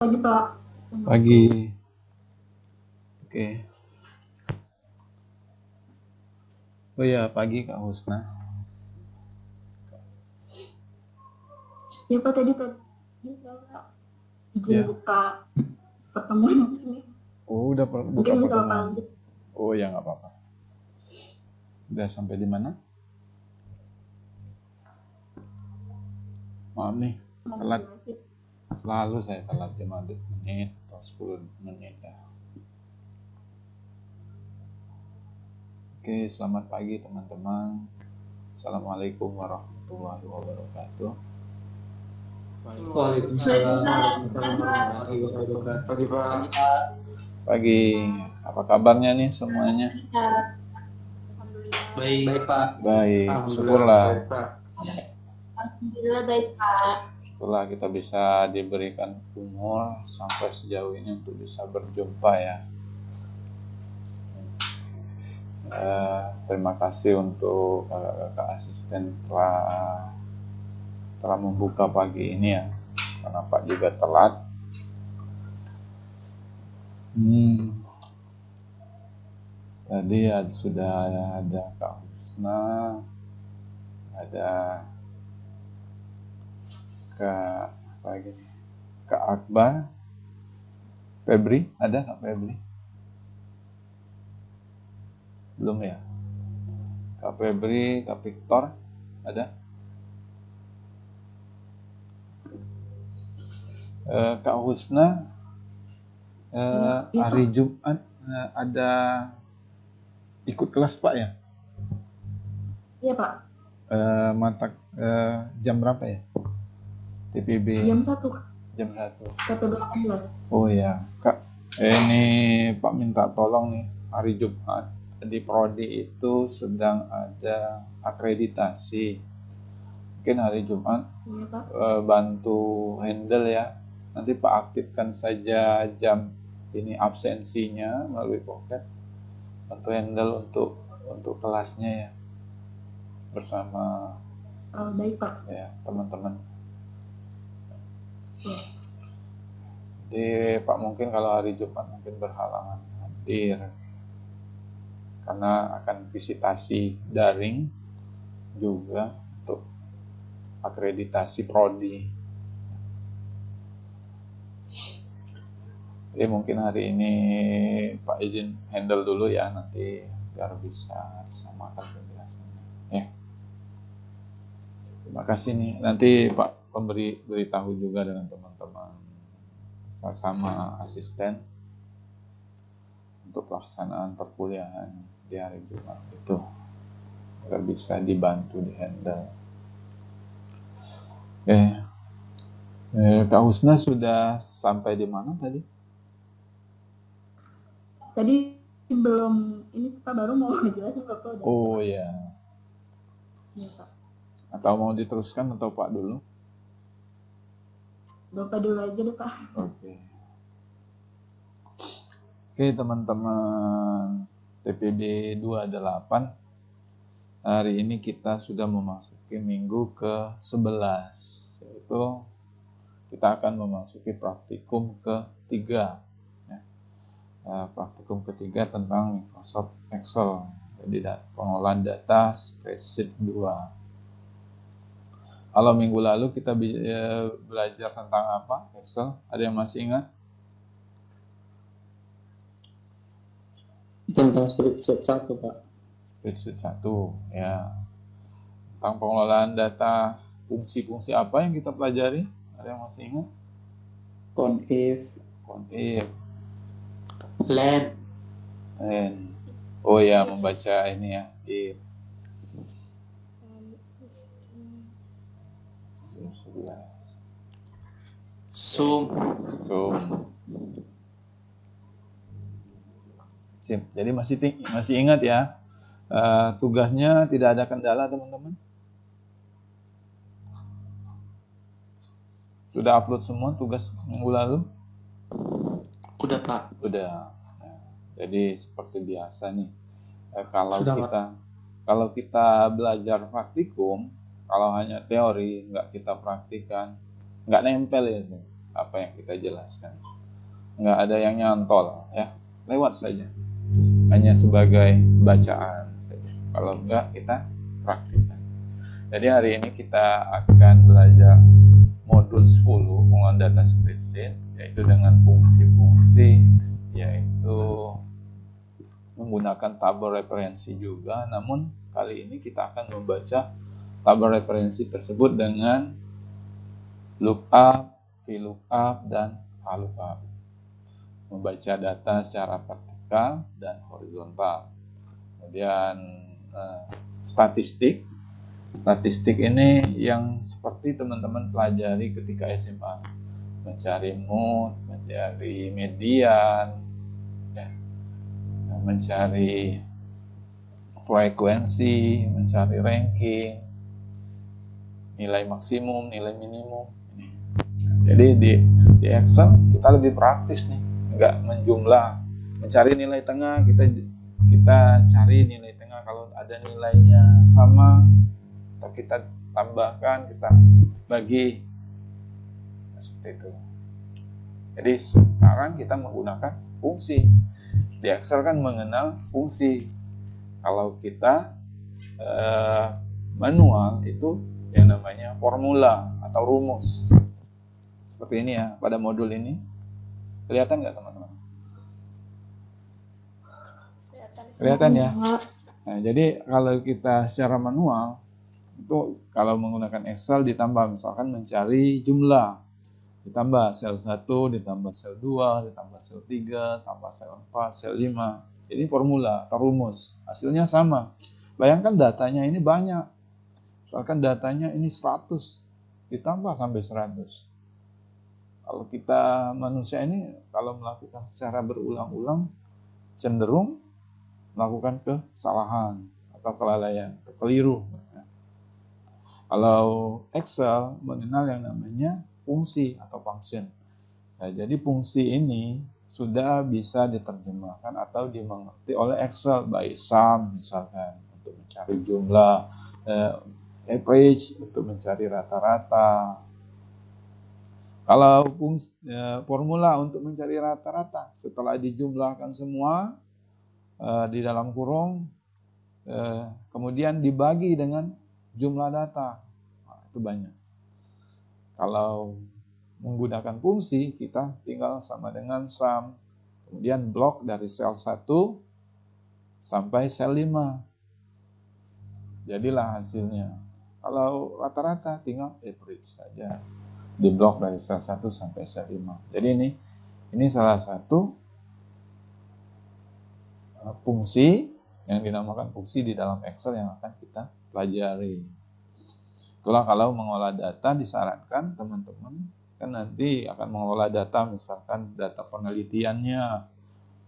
Pagi Pak. Pagi. Oke. Oh ya, pagi Kak Husna. Ya Pak tadi saya izin Ya. buka pertemuan ini. Oh, udah buka Mungkin bisa Bapak pertemuan. lanjut. Oh ya, nggak apa-apa. Udah sampai di mana? Maaf nih, Mau telat. jelasin. Selalu saya telat 5 menit atau 10 menit ya. Oke, selamat pagi teman-teman. Assalamualaikum warahmatullahi wabarakatuh. Waalaikumsalam warahmatullahi wabarakatuh. Pagi Pak. Pagi, apa kabarnya nih semuanya? Alhamdulillah. Baik Pak. Baik, Alhamdulillah syukurlah. baik Pak. Alhamdulillah baik Pak. Syukurlah kita bisa diberikan umur sampai sejauh ini untuk bisa berjumpa ya. Terima kasih untuk kakak-kakak asisten telah membuka pagi ini ya, karena Pak juga telat. Tadi sudah ada Kak Husna, ada Kak Akbar, Febri, ada Kak Febri? Belum ya? Kak Febri, Kak Victor, ada? Kak Husna, hari Jumat ada ikut kelas Pak ya? Iya Pak. Jam berapa ya? TPB Jam 1. jam 1. 1.18. Oh ya, Kak. Ini Pak minta tolong nih, hari Jumat di Prodi itu sedang ada akreditasi. Mungkin hari Jumat Iya Pak. bantu handle ya. Nanti Pak aktifkan saja jam ini absensinya melalui Pocket. Bantu handle untuk kelasnya ya. Bersama Baik Pak. ya teman-teman. Ya. Jadi Pak mungkin kalau hari Jumat mungkin berhalangan hadir karena akan visitasi daring juga untuk akreditasi prodi. Jadi mungkin hari ini Pak izin handle dulu ya, nanti biar bisa disamakan penjelasannya ya. Terima kasih nih, nanti Pak beritahu juga dengan teman-teman sama asisten untuk pelaksanaan perkuliahan di hari Jumat itu agar bisa dibantu di handle. Kak Husna sudah sampai di mana tadi? Tadi belum ini Pak, baru mau jelasin Bapak udah. Oh ya. Iya Pak. Atau mau diteruskan atau Pak dulu? Bapak dulu aja deh Pak. Oke teman-teman TPB 28, hari ini kita sudah memasuki minggu ke-11, yaitu kita akan memasuki praktikum ke-3 ya. Praktikum ke-3 tentang Microsoft Excel, jadi pengolahan data spreadsheet 2. Kalau minggu lalu kita belajar tentang apa? Excel, ada yang masih ingat? Tentang spreadsheet 1 Pak. Spreadsheet 1 ya. Tentang pengelolaan data, fungsi-fungsi apa yang kita pelajari? Ada yang masih ingat? Conif, len. Oh ya, membaca ini ya di Zoom. Sip. Jadi masih ingat ya, tugasnya tidak ada kendala teman-teman? Sudah upload semua tugas minggu lalu? Udah Pak. Udah. Nah, jadi seperti biasa nih, kalau kita belajar praktikum, kalau hanya teori nggak kita praktikan, nggak nempel ya. apa yang kita jelaskan. Nggak ada yang nyantol ya, lewat saja, hanya sebagai bacaan saja. Kalau enggak, kita praktikkan. Jadi hari ini kita akan belajar modul 10 pengolahan data spreadsheet, yaitu dengan fungsi-fungsi, yaitu menggunakan tabel referensi juga. Namun kali ini kita akan membaca tabel referensi tersebut dengan lookup, VLOOKUP, dan HLOOKUP. Membaca data secara vertikal dan horizontal. Kemudian statistik. Statistik ini yang seperti teman-teman pelajari ketika SMA. Mencari mood, mencari median, ya, mencari frekuensi, mencari ranking, nilai maksimum, nilai minimum. Jadi di Excel kita lebih praktis nih, nggak menjumlah, mencari nilai tengah, kita cari nilai tengah, kalau ada nilainya sama atau kita tambahkan, kita bagi, seperti itu. Jadi sekarang kita menggunakan fungsi. Di Excel kan mengenal fungsi. Kalau kita manual itu yang namanya formula atau rumus. Seperti ini ya, pada modul ini. Kelihatan nggak teman-teman? Kelihatan ya? Nah, jadi kalau kita secara manual, itu kalau menggunakan Excel ditambah, misalkan mencari jumlah, ditambah sel 1, ditambah sel 2, ditambah sel 3, tambah sel 4, sel 5. Ini formula atau rumus. Hasilnya sama. Bayangkan datanya ini banyak. Misalkan datanya ini 100, ditambah sampai 100. Kalau kita manusia ini, kalau melakukan secara berulang-ulang, cenderung melakukan kesalahan atau kelalaian, keliru. Kalau Excel mengenal yang namanya fungsi atau function. Nah, jadi fungsi ini sudah bisa diterjemahkan atau dimengerti oleh Excel by sum misalkan untuk mencari jumlah, average untuk mencari rata-rata. Kalau formula untuk mencari rata-rata setelah dijumlahkan semua di dalam kurung, kemudian dibagi dengan jumlah data, nah, itu banyak. Kalau menggunakan fungsi, kita tinggal sama dengan sum, kemudian blok dari sel 1 sampai sel 5. Jadilah hasilnya. Kalau rata-rata tinggal average saja, di blok dari sel 1 sampai sel 5. Jadi ini salah satu fungsi yang dinamakan fungsi di dalam Excel yang akan kita pelajari. Itulah kalau mengolah data disarankan teman-teman kan nanti akan mengolah data, misalkan data penelitiannya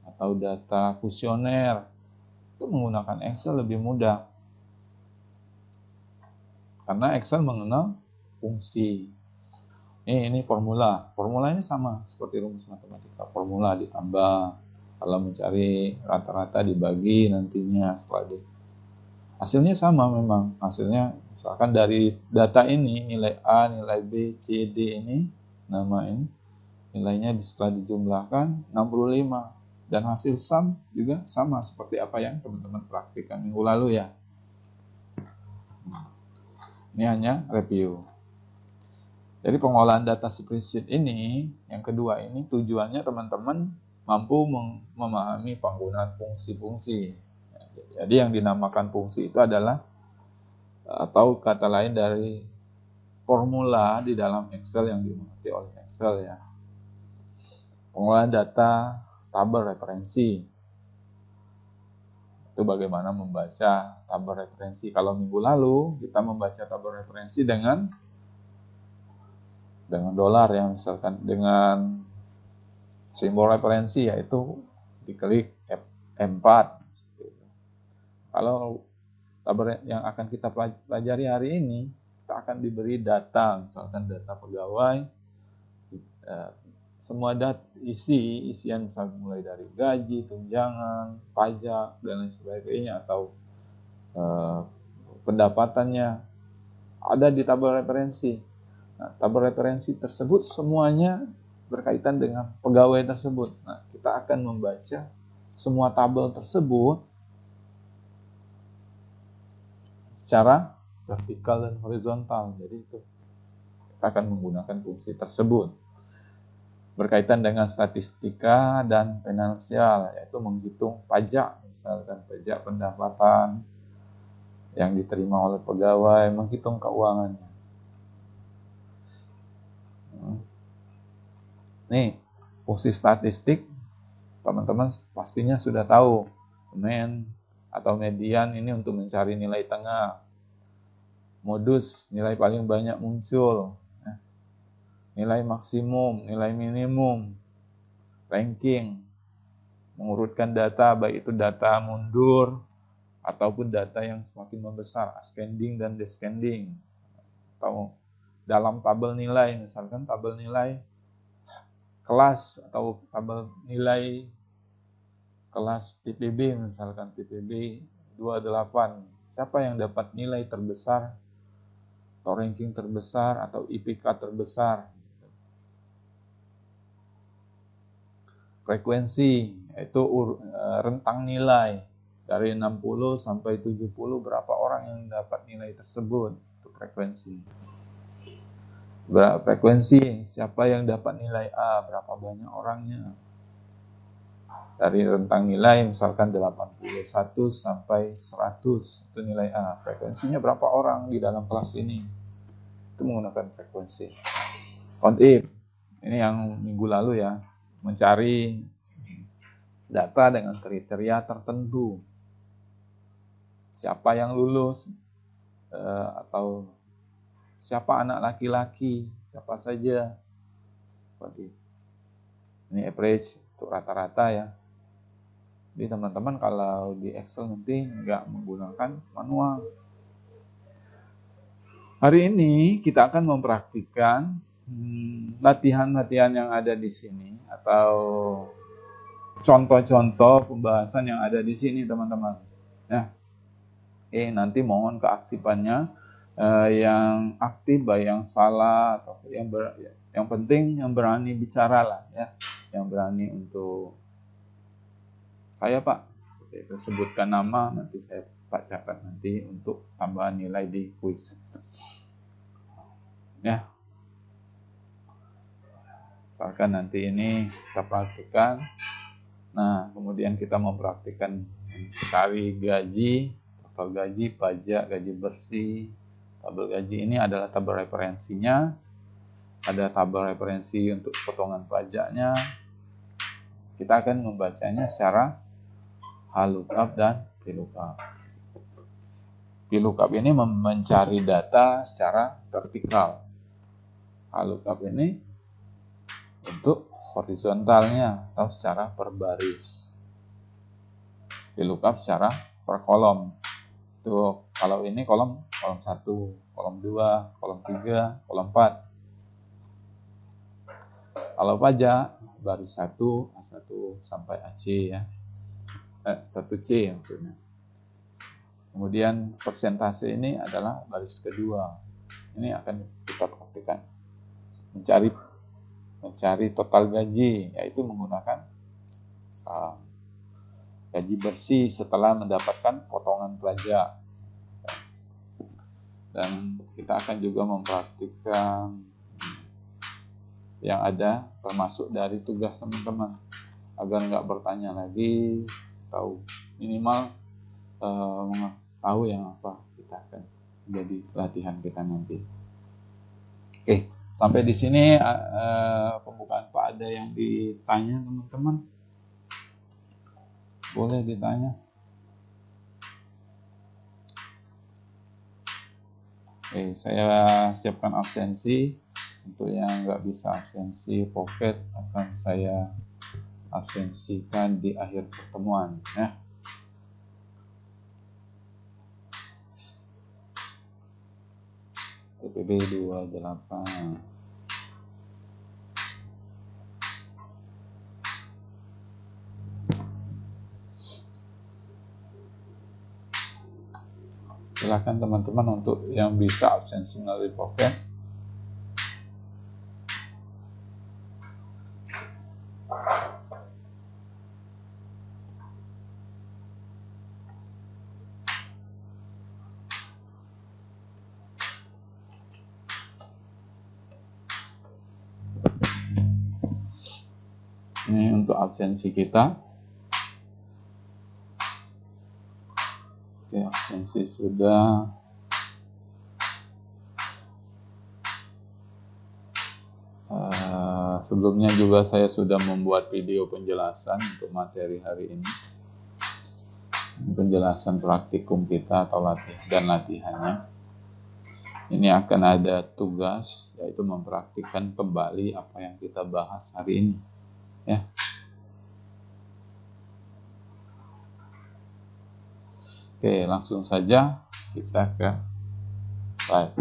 atau data kuesioner, itu menggunakan Excel lebih mudah. Karena Excel mengenal fungsi. Ini formula. Formula ini sama seperti rumus matematika. Formula ditambah, kalau mencari rata-rata dibagi nantinya setelah hasilnya sama memang. Hasilnya misalkan dari data ini nilai A, nilai B, C, D ini, nama ini, nilainya setelah dijumlahkan 65. Dan hasil sum juga sama seperti apa yang teman-teman praktikkan minggu lalu ya. Ini hanya review. Jadi pengolahan data spreadsheet ini, yang kedua ini tujuannya teman-teman mampu memahami penggunaan fungsi-fungsi. Jadi yang dinamakan fungsi itu adalah, atau kata lain dari formula di dalam Excel yang dimengerti oleh Excel ya. Pengolahan data tabel referensi. Itu bagaimana membaca tabel referensi. Kalau minggu lalu kita membaca tabel referensi dengan dolar ya, misalkan dengan simbol referensi yaitu diklik F4. Kalau tabel yang akan kita pelajari hari ini, kita akan diberi data, misalkan data pegawai, semua isian misalkan mulai dari gaji, tunjangan, pajak dan lain sebagainya, atau pendapatannya ada di tabel referensi. Nah, tabel referensi tersebut semuanya berkaitan dengan pegawai tersebut. Nah, kita akan membaca semua tabel tersebut secara vertikal dan horizontal. Jadi itu kita akan menggunakan fungsi tersebut. Berkaitan dengan statistika dan finansial, yaitu menghitung pajak, misalkan pajak pendapatan yang diterima oleh pegawai, menghitung keuangannya. Nih, fungsi statistik, teman-teman pastinya sudah tahu. Mean atau median ini untuk mencari nilai tengah. Modus, nilai paling banyak muncul. Nilai maksimum, nilai minimum. Ranking, mengurutkan data, baik itu data mundur, ataupun data yang semakin membesar, ascending dan descending. Atau dalam tabel nilai, misalkan tabel nilai kelas atau tabel nilai kelas TPB, misalkan TPB 28. Siapa yang dapat nilai terbesar atau ranking terbesar atau IPK terbesar. Frekuensi, yaitu rentang nilai dari 60 sampai 70, berapa orang yang dapat nilai tersebut. Itu frekuensi. Frekuensi, siapa yang dapat nilai A, berapa banyak orangnya. Dari rentang nilai misalkan 81 sampai 100, itu nilai A. Frekuensinya berapa orang di dalam kelas ini. Itu menggunakan frekuensi. Count if, ini yang minggu lalu ya, mencari data dengan kriteria tertentu. Siapa yang lulus, atau siapa anak laki-laki, siapa saja. Ini average untuk rata-rata ya. Jadi teman-teman kalau di Excel nanti nggak menggunakan manual. Hari ini kita akan mempraktikkan latihan-latihan yang ada di sini atau contoh-contoh pembahasan yang ada di sini teman-teman. Ya. Nanti mohon keaktifannya, yang aktif baik yang salah atau yang penting yang berani bicara lah ya, yang berani untuk saya Pak, itu sebutkan nama, nanti saya bacakan nanti untuk tambahan nilai di kuis. Ya. Misalkan nanti ini kita praktikkan. Nah, kemudian kita mempraktikkan cari gaji, total gaji, pajak, gaji bersih. Tabel gaji ini adalah tabel referensinya. Ada tabel referensi untuk potongan pajaknya. Kita akan membacanya secara VLOOKUP dan VLOOKUP. VLOOKUP ini mencari data secara vertikal. VLOOKUP ini untuk horizontalnya atau secara per baris. VLOOKUP secara per kolom. Itu kalau ini kolom 1, kolom 2, kolom 3, kolom 4. Kalau pajak baris 1, A1 sampai AC ya. 1C maksudnya. Kemudian persentase ini adalah baris kedua. Ini akan kita praktikkan. Mencari total gaji, yaitu menggunakan gaji bersih setelah mendapatkan potongan pajak. Dan kita akan juga mempraktikkan yang ada termasuk dari tugas teman-teman agar nggak bertanya lagi, tahu minimal tahu yang apa kita akan jadi latihan kita nanti. Oke, sampai di sini pembukaan Pak, ada yang ditanya teman-teman? Boleh ditanya. Oke, saya siapkan absensi. Untuk yang nggak bisa absensi pocket akan saya absensikan di akhir pertemuan ya. TPB 28. Silakan teman-teman untuk yang bisa absensi melalui pocket Ini untuk absensi kita. Oke, absensi sudah. Sebelumnya juga saya sudah membuat video penjelasan untuk materi hari ini. Penjelasan praktikum kita atau latihannya. Ini akan ada tugas, yaitu mempraktikkan kembali apa yang kita bahas hari ini. Ya. Oke, langsung saja kita ke slide.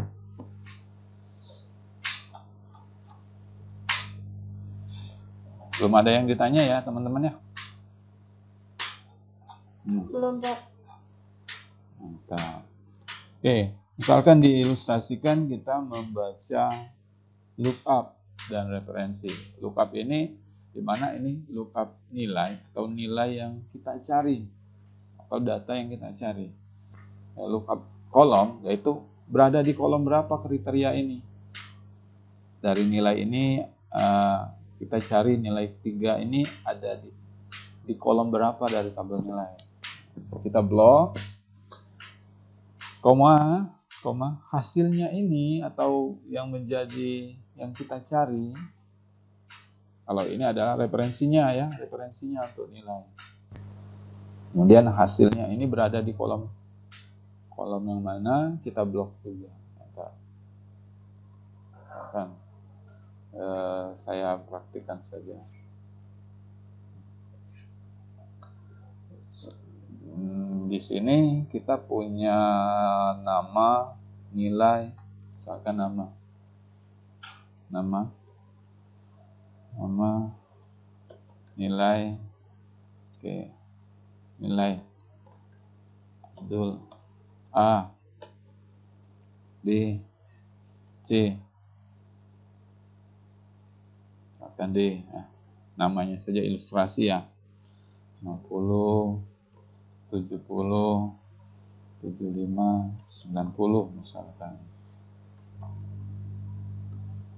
Belum ada yang ditanya ya, teman-teman ya? Belum, Pak. Mantap. Oke, misalkan diilustrasikan kita membaca lookup dan referensi. Lookup ini di mana ini lookup nilai atau nilai yang kita cari atau data yang kita cari. Lookup kolom yaitu berada di kolom berapa kriteria ini. Dari nilai ini kita cari nilai 3 ini ada di kolom berapa dari tabel nilai. Kita blok koma hasilnya ini atau yang menjadi yang kita cari. Kalau ini adalah referensinya ya, referensinya untuk nilai. Kemudian hasilnya ini berada di kolom yang mana kita blok juga. Saya praktikkan saja. Di sini kita punya nama, nilai, misalkan nama, nilai, oke, nilai, Abdul, A, B, C, misalkan D, namanya saja ilustrasi ya, 50, 70, 75, 90 misalkan.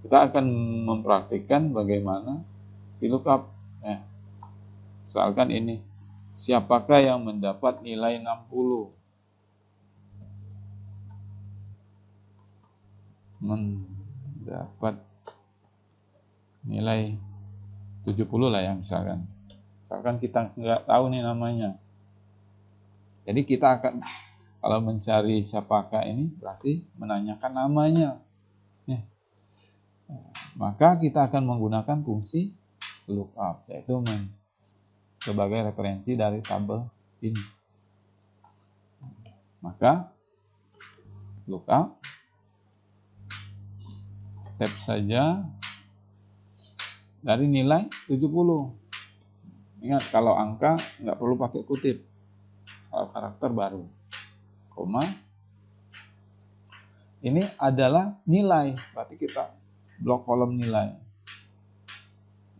Kita akan mempraktikkan bagaimana VLOOKUP. Misalkan ini, siapakah yang mendapat nilai 60? Mendapat nilai 70 lah ya misalkan. Misalkan kita nggak tahu nih namanya. Jadi kita akan kalau mencari siapakah ini berarti menanyakan namanya. Maka kita akan menggunakan fungsi lookup, yaitu sebagai referensi dari tabel ini. Maka lookup tab saja dari nilai 70. Ingat kalau angka nggak perlu pakai kutip. Kalau karakter baru, koma, ini adalah nilai, berarti kita blok kolom nilai,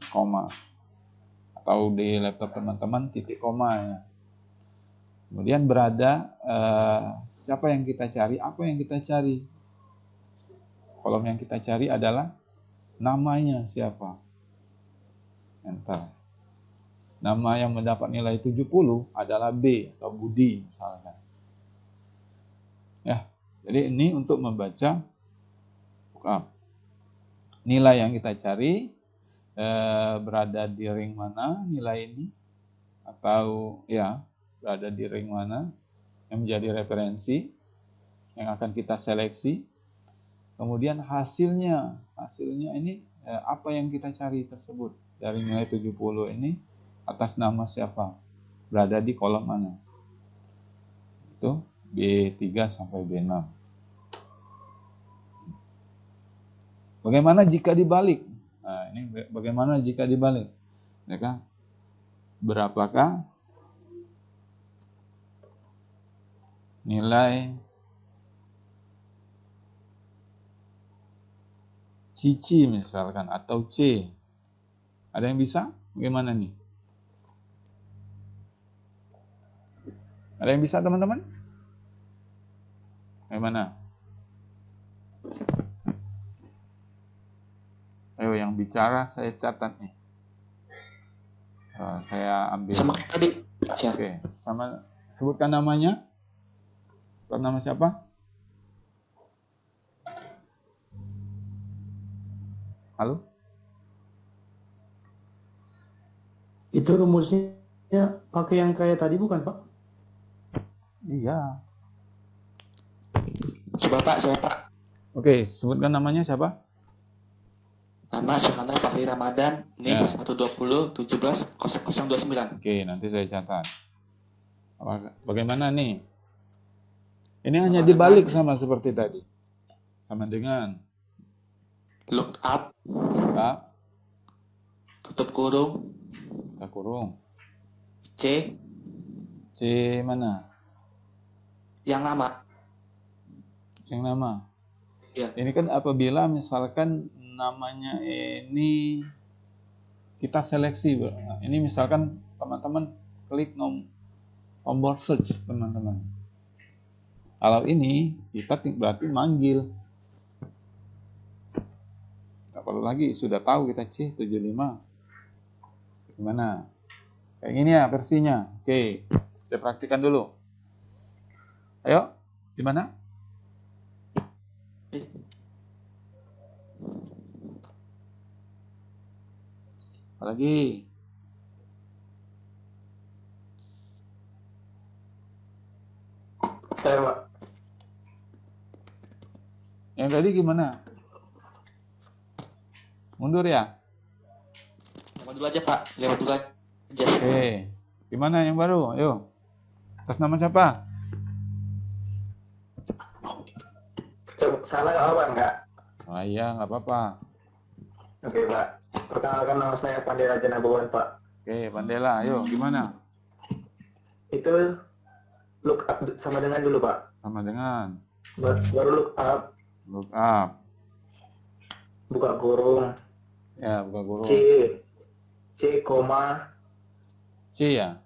koma, atau di laptop teman-teman titik koma ya. Kemudian berada siapa yang kita cari, apa yang kita cari. Kolom yang kita cari adalah namanya siapa, enter. Nama yang mendapat nilai 70 adalah B atau Budi misalkan. Ya, jadi ini untuk membaca lookup. Nilai yang kita cari berada di ring mana nilai ini, atau ya berada di ring mana yang menjadi referensi yang akan kita seleksi. Kemudian hasilnya ini apa yang kita cari tersebut dari nilai 70 ini atas nama siapa, berada di kolom mana. Itu B3 sampai B6. Bagaimana jika dibalik? Nah, ini bagaimana jika dibalik? Mereka berapakah nilai Cici misalkan atau C? Ada yang bisa? Bagaimana nih? Ada yang bisa teman-teman? Bagaimana? Ayo yang bicara saya catat nih. Saya ambil. Sama kayak tadi. Siap. Oke, sama sebutkan namanya. Nama siapa? Halo? Itu rumusnya pakai yang kayak tadi bukan, Pak? Iya. Coba Pak, saya Pak. Oke, sebutkan namanya siapa? Nama Syahana Fahri Ramadan, NIM 120 17 0029. Oke, nanti saya catat. Bagaimana nih? Ini Sama hanya dengan dibalik sama seperti tadi. Sama dengan look up, buka, tutup kurung, buka kurung. C C mana? yang lama. Yang nama. Ya. Ini kan apabila misalkan namanya ini kita seleksi. Ini misalkan teman-teman klik tombol search teman-teman. Kalau ini kita berarti manggil. Nggak perlu lagi, sudah tahu kita C75. Gimana? Kayak gini ya versinya. Oke, saya praktikkan dulu. Ayo, di mana? Apalagi? Saya, Pak. Yang tadi gimana? Mundur ya? Lewat dulu aja Pak, lewat dulu aja. Oke. Gimana yang baru? Ayo. Atas nama siapa? Salah nggak apa enggak? Oh iya, nggak apa-apa. Oke, Pak. Perkenalkan nama saya Pandey Raja Nabawan, Pak. Oke, Pandela. Ayo, gimana? Itu look up sama dengan dulu, Pak. Sama dengan Baru look up, look up. buka kurung, Ya, buka kurung. C, koma. C ya?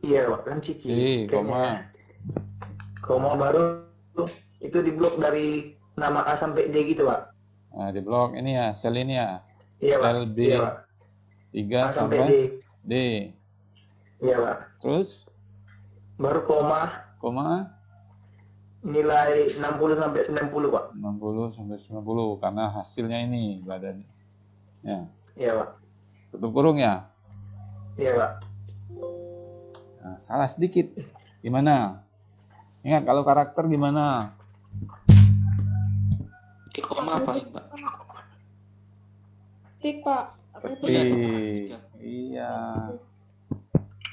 Iya, Pak. Kan C, kayaknya. koma. Koma baru itu di blok dari nama A sampai D gitu, Pak. Nah, di blok ini ya, sel ini ya. Iya, Pak. Sel B Iya, Pak. 3 A sampai D. sampai D. Iya, Pak. Terus, Baru koma nilai 60 sampai 90, Pak. 60 sampai 90 karena hasilnya ini berada di. Ya, Iya, Pak. tutup kurung ya. Iya, Pak. Nah, salah sedikit. Gimana? Ingat kalau karakter gimana? Koma paling Pak. Tik, Pak. Ketik. Iya.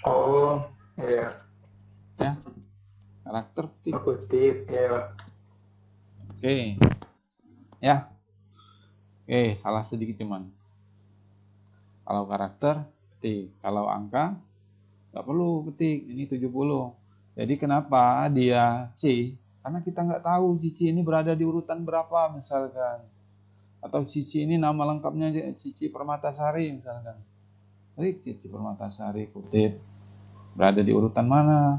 Oh, iya. Ya. Karakter tik. Kutip, iya, Pak. Oke. Ya. Oke, salah sedikit cuman. Kalau karakter, ketik. Kalau angka, nggak perlu ketik. Ini 70. Jadi kenapa dia C? Karena kita nggak tahu Cici ini berada di urutan berapa misalkan. Atau Cici ini nama lengkapnya Cici Permatasari misalkan. Jadi Cici Permatasari kutip. Berada di urutan mana?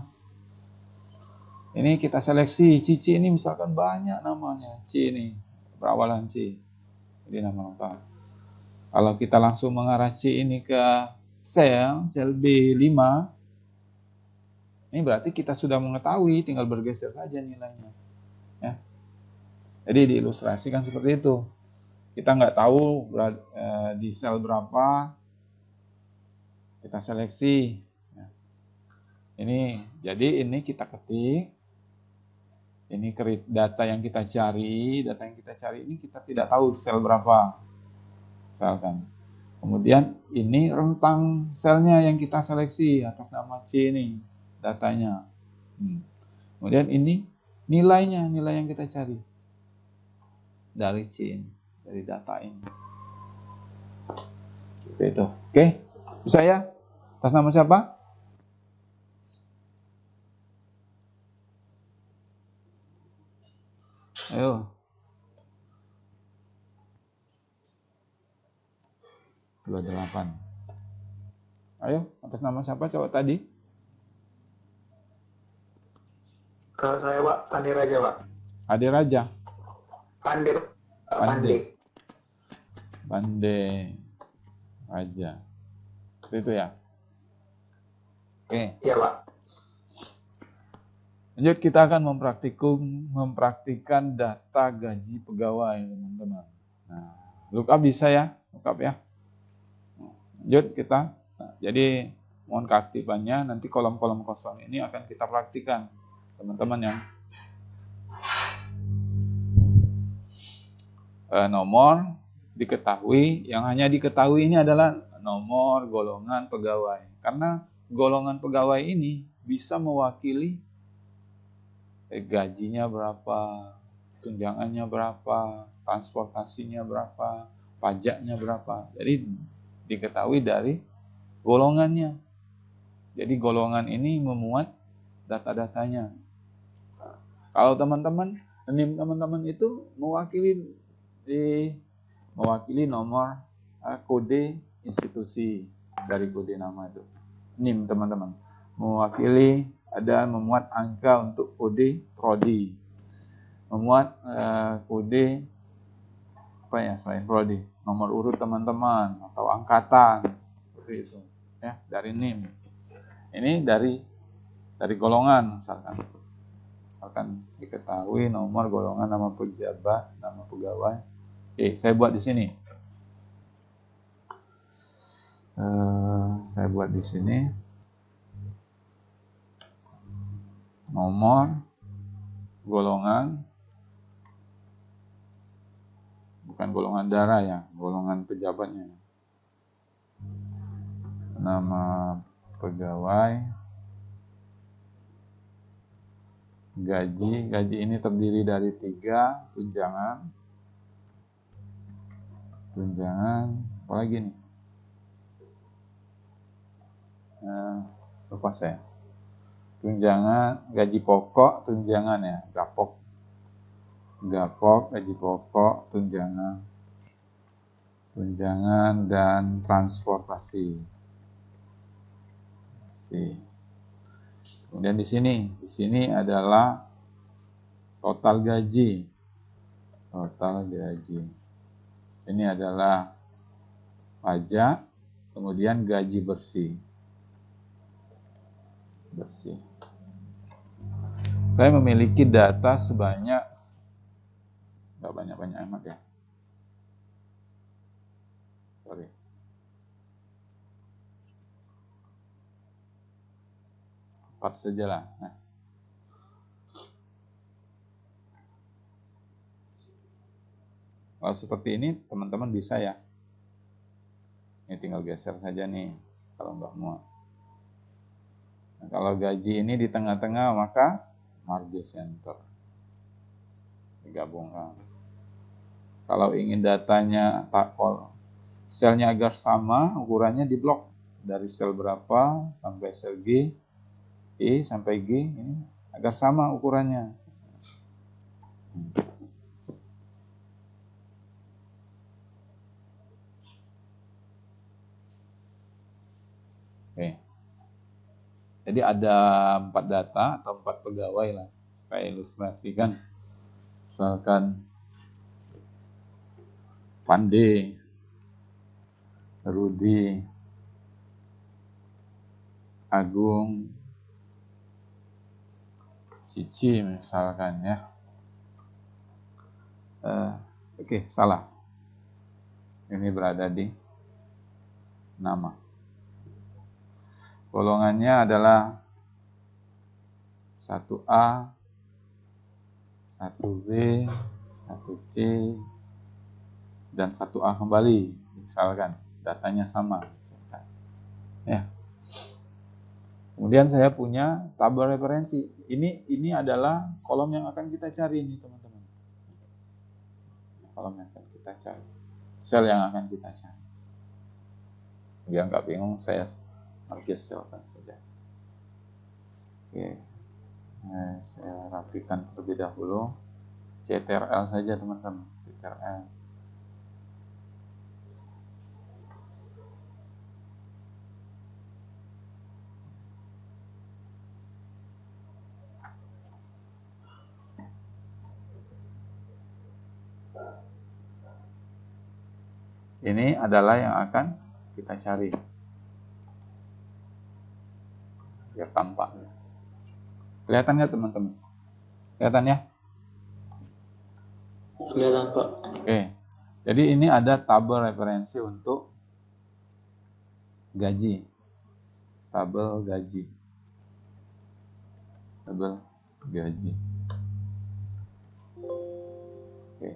Ini kita seleksi. Cici ini misalkan banyak namanya. C ini. Berawalan C. Jadi nama lengkap. Kalau kita langsung mengarah C ini ke sel B5. Ini berarti kita sudah mengetahui, tinggal bergeser saja nilainya. Ya. Jadi diilustrasikan seperti itu. Kita nggak tahu di sel berapa, kita seleksi. Ya. Jadi ini kita ketik. Ini data yang kita cari, ini kita tidak tahu sel berapa. Misalkan. Kemudian ini rentang selnya yang kita seleksi atas nama C ini. Datanya. Kemudian ini nilai yang kita cari dari C ini, dari data ini. Seperti itu. Oke, bisa ya? Atas nama siapa? Ayo. 28. Ayo, atas nama siapa coba tadi? Kalau saya, Pak, Pandey Raja, Pak. Ade Raja. Pandey. Pandey Raja. Seperti itu ya. Oke. Iya, Pak. Lanjut, kita akan mempraktikkan data gaji pegawai, teman-teman. Nah, lookup bisa ya, lookup ya. Lanjut kita. Nah, jadi mohon keaktifannya, nanti kolom-kolom kosong ini akan kita praktikkan, teman-teman ya. Nomor diketahui, yang hanya diketahui ini adalah nomor golongan pegawai. Karena golongan pegawai ini bisa mewakili gajinya berapa, tunjangannya berapa, transportasinya berapa, pajaknya berapa. Jadi diketahui dari golongannya. Jadi golongan ini memuat data-datanya. Kalau teman-teman, NIM teman-teman itu mewakili nomor kode institusi dari kode nama itu. NIM teman-teman. Mewakili ada memuat angka untuk kode prodi. Memuat kode apa ya selain prodi, nomor urut teman-teman atau angkatan seperti itu ya, dari NIM. Ini dari golongan misalkan diketahui nomor golongan, nama pejabat, nama pegawai. Oke, saya buat di sini. Saya buat di sini nomor golongan, bukan golongan darah ya, golongan pejabatnya. Nama pegawai, gaji ini terdiri dari 3 tunjangan, apa lagi nih? Lupa saya. Tunjangan, gaji pokok, tunjangan ya, gapok, gaji pokok, tunjangan dan transportasi. Kemudian di sini adalah total gaji. Ini adalah pajak, kemudian gaji bersih. Saya memiliki data sebanyak, nggak banyak-banyak amat ya. Sorry. Empat saja lah. Nah. Kalau seperti ini teman-teman bisa ya. Ini tinggal geser saja nih kalau nggak muat. Nah, kalau gaji ini di tengah-tengah maka margin center digabungkan. Kalau ingin datanya selnya agar sama, ukurannya di blok dari sel berapa sampai sel G, E sampai G ini agar sama ukurannya. Oke. Jadi ada 4 data atau 4 pegawai lah. Saya ilustrasikan. Misalkan Pande, Rudi, Agung, Cici misalkan ya. Oke, salah. Ini berada di nama. Golongannya adalah 1A, 1B, 1C, dan 1A kembali. Misalkan datanya sama. Ya. Kemudian saya punya tabel referensi. Ini adalah kolom yang akan kita cari nih teman-teman. Kolom yang akan kita cari. Sel yang akan kita cari. Biar nggak bingung, saya markir selkan saja. Oke. Nah, saya rapikan terlebih dahulu. CTRL saja teman-teman. CTRL. Ini adalah yang akan kita cari. biar tampak. Kelihatan nggak teman-teman? Kelihatan ya? Kelihatan Pak. Oke. Jadi ini ada tabel referensi untuk gaji. Tabel gaji. Tabel gaji. Oke,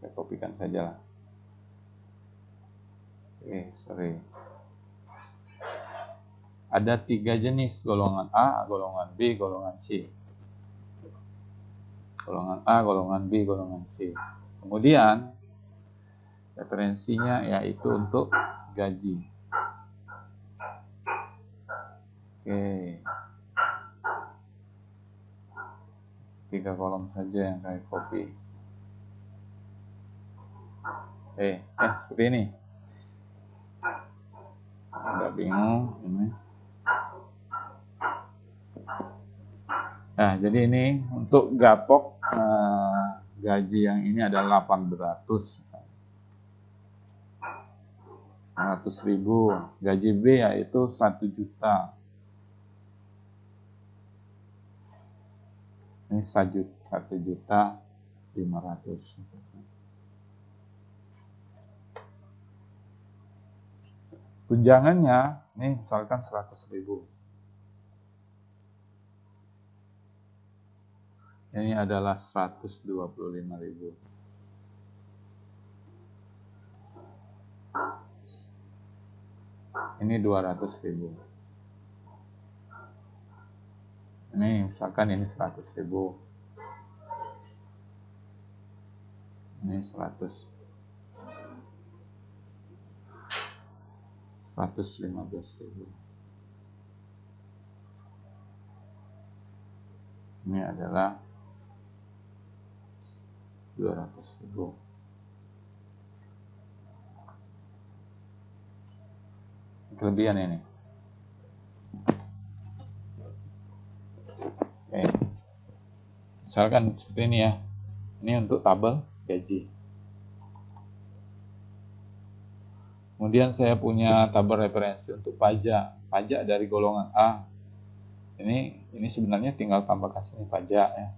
saya kopikan saja lah. Oke, sorry. Ada 3 jenis, golongan A, golongan B, golongan C. Golongan A, golongan B, golongan C. Kemudian referensinya yaitu untuk gaji. Oke. 3 kolom saja yang saya copy. Seperti ini. Agak bingung ini. Nah, jadi ini untuk gapok gaji yang ini adalah 800.000. Gaji B yaitu 1 juta. Ini 1.500.000. Tunjangannya ini misalkan 100.000. Ini adalah 125.000. Ini 200.000. Ini misalkan ini 100.000. Ini 115.000. Ini adalah 200.000. Kelebihan ini. Oke. Misalkan seperti ini ya. Ini untuk tabel gaji. Kemudian saya punya tabel referensi untuk pajak. Pajak dari golongan A. Ini sebenarnya tinggal tambah kasih pajak ya.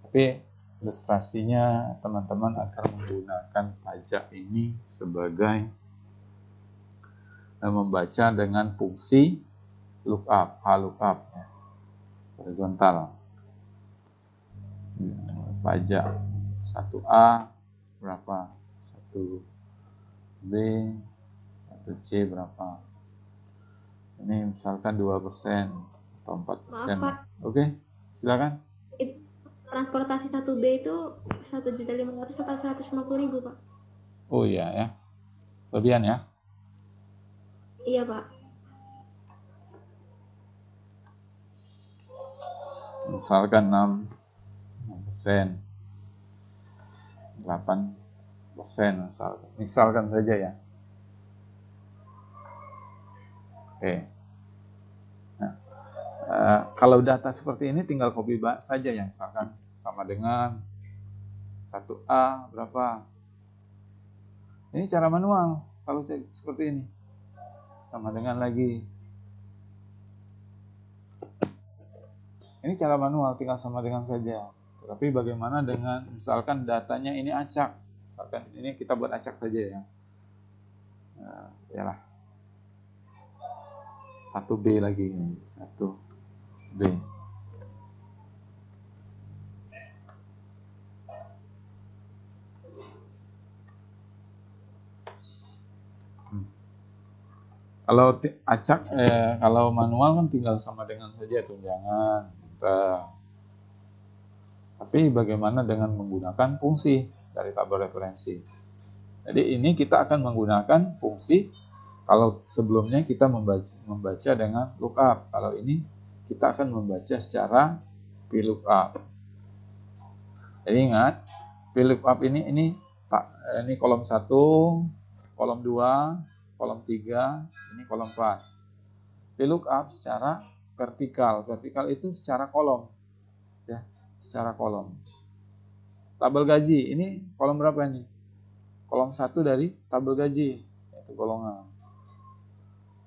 Tapi ilustrasinya teman-teman akan menggunakan pajak ini sebagai membaca dengan fungsi lookup, lookup ya. Horizontal. Pajak 1A berapa? 1B, 1C berapa? Ini misalkan 2% atau 4%. Maaf, Pak. Oke, silakan. Transportasi 1B itu 1.500.000 atau 150.000, Pak? Oh iya ya. Kelebihan ya. Iya, Pak. Misalkan 6%, 8%, misalkan saja ya. Oke. Nah, kalau data seperti ini tinggal copy saja ya, misalkan sama dengan 1A berapa. Ini cara manual. Kalau seperti ini, sama dengan lagi. Ini cara manual, tinggal sama dengan saja. Tapi bagaimana dengan misalkan datanya ini acak. Misalkan ini kita buat acak saja ya. Yalah. 1B lagi, 1B. Kalau acak, kalau manual kan tinggal sama dengan saja tunjangan. Tapi bagaimana dengan menggunakan fungsi dari tabel referensi? Jadi ini kita akan menggunakan fungsi. Kalau sebelumnya kita membaca dengan lookup, kalau ini kita akan membaca secara VLOOKUP. Jadi ingat, VLOOKUP ini kolom 1, kolom 2, kolom 3, ini kolom 4. VLOOKUP secara vertikal. Vertikal itu secara kolom. Ya, secara kolom. Tabel gaji, ini kolom berapa ini? Kolom 1 dari tabel gaji, yaitu golongan.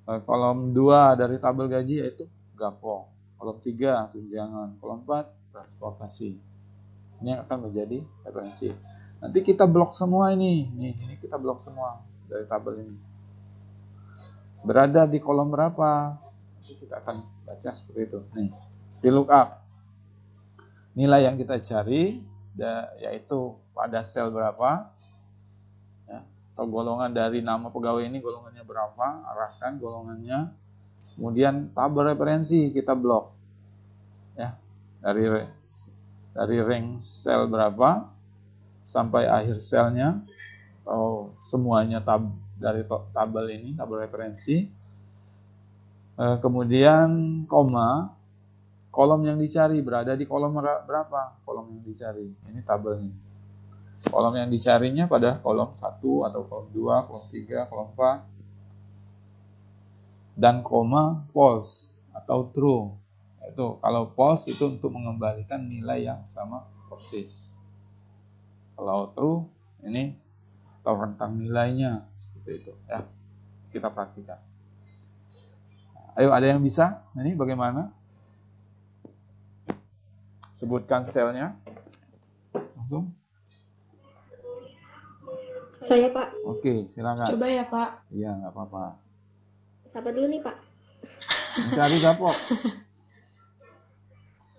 Kolom 2 dari tabel gaji yaitu gapo. Kolom 3 tunjangan. Kolom 4 transportasi. Ini yang akan menjadi referensi. Nanti kita blok semua ini. Ini kita blok semua dari tabel ini. Berada di kolom berapa? Nanti kita akan baca seperti itu. Nih, VLOOKUP. Nilai yang kita cari yaitu pada sel berapa, ya, atau golongan dari nama pegawai ini golongannya berapa, arahkan golongannya. Kemudian tabel referensi kita blok, ya, dari rank sel berapa sampai akhir selnya, atau semuanya dari tabel ini, tabel referensi. Kemudian koma. Kolom yang dicari berada di kolom berapa? Kolom yang dicari. Ini tabelnya. Kolom yang dicarinya pada kolom 1 atau kolom 2, kolom 3, kolom 4. Dan koma false atau true. Itu kalau false itu untuk mengembalikan nilai yang sama persis. Kalau true ini atau rentang nilainya seperti itu, ya. Kita praktikan. Ayo, ada yang bisa? Ini bagaimana? Sebutkan selnya. Langsung. Saya, Pak. Oke, silakan. Coba ya, Pak. Iya, nggak apa-apa. Siapa dulu nih, Pak? Mencari gapok.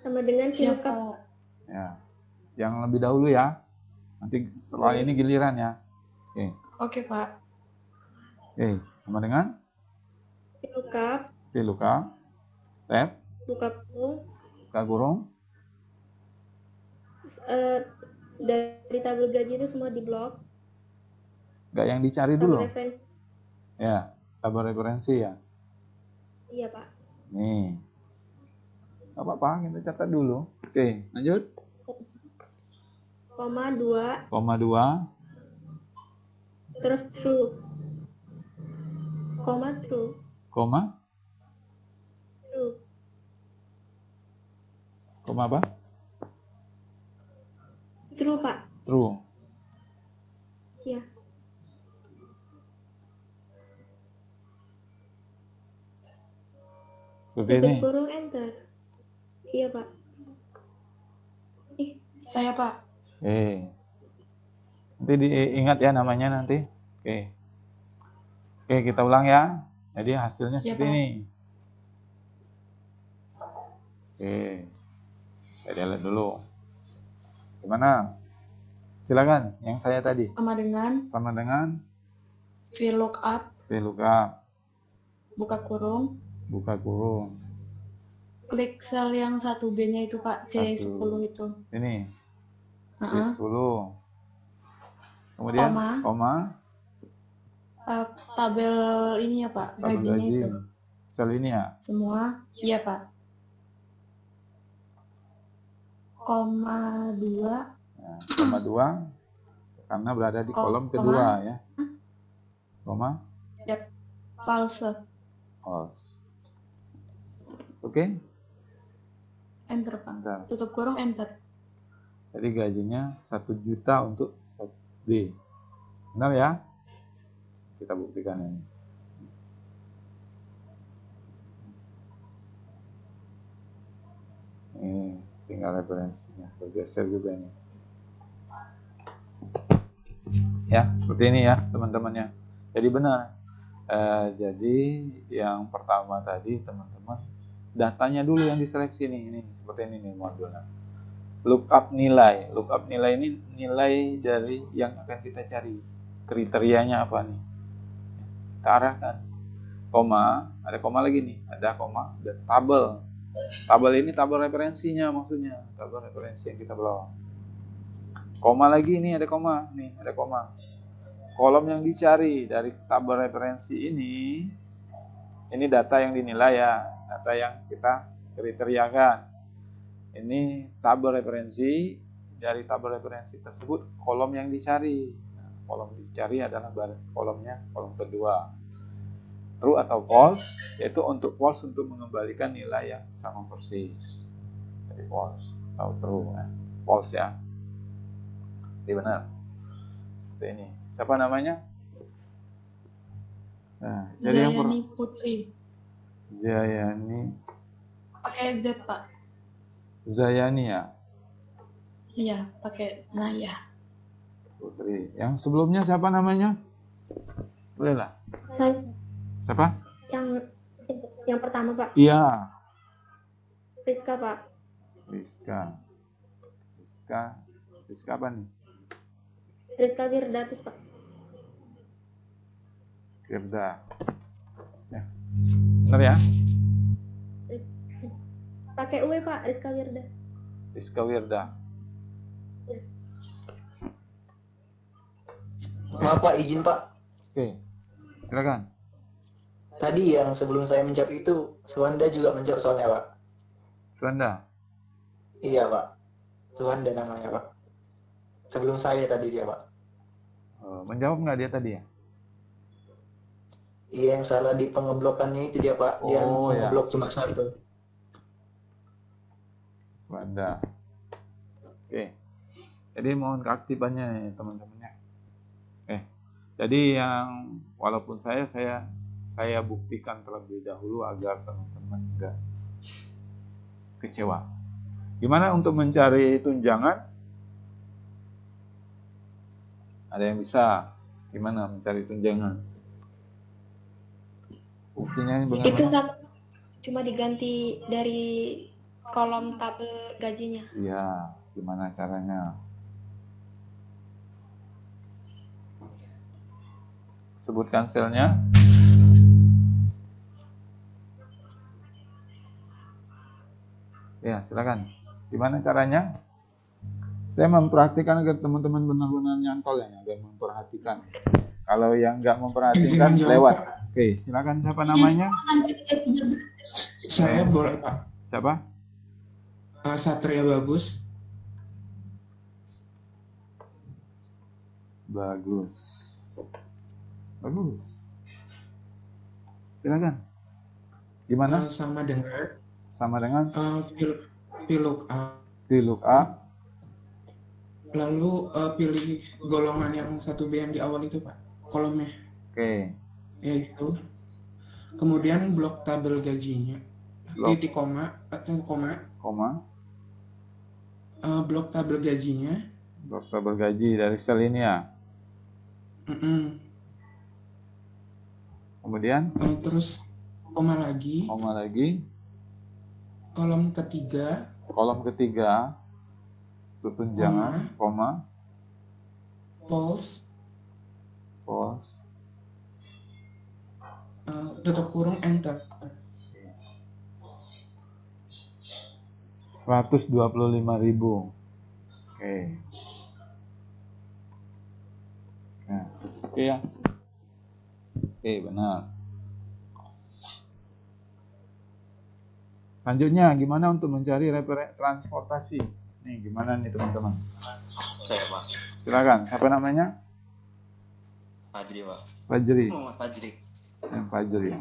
Sama dengan Siapa? VLOOKUP. Ya. Yang lebih dahulu ya. Nanti setelah ini giliran ya. Oke. Oke, Pak. Oke, sama dengan VLOOKUP, VLOOKUP, tab, buka kurung, buka kurung. dari tabel gaji itu semua di blok. Nggak yang dicari Tabel dulu. referensi. Ya, tabel referensi ya. Iya, Pak. Nih. Nggak apa-apa, kita catat dulu. Oke, lanjut. Koma 2, Koma 2, terus true. Koma true. koma, True. koma apa? True, Pak. True. Iya. Seperti Tutup ini. kurung enter. Iya, Pak. Saya, Pak. Nanti diingat ya namanya nanti. Oke. Oke, kita ulang ya. Jadi hasilnya Ya, seperti Pak. ini. Oke. Saya lihat dulu. Gimana? Silakan yang saya tadi. Sama dengan VLOOKUP, VLOOKUP, buka kurung, buka kurung. klik sel yang 1B-nya itu, Pak, C10 itu. Ini. Heeh. C10. Kemudian koma, Tabel ini ya, Pak, tabel gajinya gaji. itu. Sel ini ya. Semua, iya, Pak. Koma 2, Nah, koma 2 karena berada di kolom kedua ya. Koma false, false. Oke. enter, Pak. Bentar. Tutup kurung, enter. Jadi gajinya 1 juta untuk set B. Benar ya? Kita buktikan ini. Ini tinggal referensinya. Bergeser juga ini. Ya, seperti ini ya teman-temannya. Jadi benar. Jadi yang pertama tadi teman-teman, datanya dulu yang diseleksi nih. Ini seperti ini nih modulnya. Lookup nilai. Lookup nilai ini nilai dari yang akan kita cari. Kriterianya apa nih? Kita arahkan. Koma, ada koma lagi nih. Ada koma, ada tabel. Tabel ini tabel referensinya maksudnya. Tabel referensi yang kita bawa. Koma lagi nih, ada koma. Nih, ada koma. Kolom yang dicari dari tabel referensi ini data yang dinilai ya. Data yang kita kriteriakan. Ini tabel referensi, dari tabel referensi tersebut kolom yang dicari. Nah, kolom dicari adalah kolomnya kolom kedua. True atau false, yaitu untuk false untuk mengembalikan nilai yang sama persis. Jadi false atau true ya. False ya. Jadi benar. Seperti ini. Siapa namanya? Nah, jadi Jayani Putri. Jayani Pakai Z, Pak. Zayania Iya, pakai Naya. Putri. Yang sebelumnya siapa namanya? Boleh lah. Saya Siapa? yang pertama Pak, Iya, Rizka Pak. Rizka. Rizka apa nih? Rizka Wirdatus Pak. Firda. Ya. Benar ya? Pakai UE Pak, Rizka Wirda. Rizka Wirda. Maaf Pak, izin Pak. Oke. Silakan. Tadi yang sebelum saya menjawab itu, Suwanda juga menjawab soalnya Pak. Suanda. Iya Pak. Suwanda namanya Pak. Sebelum saya tadi dia Pak. Menjawab nggak dia tadi ya? Iya, yang salah di pengeblokannya itu dia Pak. Dia Oh, ya. pengeblok cuma satu. Suanda. Oke. Jadi mohon keaktifannya nih teman-temannya. Jadi yang walaupun saya buktikan terlebih dahulu agar teman-teman enggak kecewa. Gimana untuk mencari tunjangan? Ada yang bisa? Gimana mencari tunjangan? Fungsinya ini Itu bagaimana? cuma diganti dari kolom tabel gajinya. Iya, gimana caranya? Sebutkan selnya. Ya, silakan. Gimana caranya? Saya memperhatikan agar teman-teman benar-benar nyantol ya, agar memperhatikan. Kalau yang nggak memperhatikan lewat. Oke, silakan siapa namanya? Saya boleh Pak. Siapa? Satria Bagus. Bagus. Silakan. Gimana? Sama dengan VLOOKUP. Lalu pilih golongan yang 1B yang di awal itu Pak, kolomnya. Oke. Ya gitu. Kemudian blok tabel gajinya. Titik koma atau koma. Blok tabel gajinya. Blok tabel gaji dari sel ini ya. Kemudian? Terus koma lagi. Kolom ketiga. Tunjangan, koma. Pos. Tutup kurung enter. 125.000. Oke. Nah, oke ya. Oke, benar. Selanjutnya, gimana untuk mencari transportasi? Nih, gimana nih teman-teman? Saya Pak. Silakan. Siapa namanya? Fajri Pak. Fajri. Muhammad Fajri. Yang Fajri.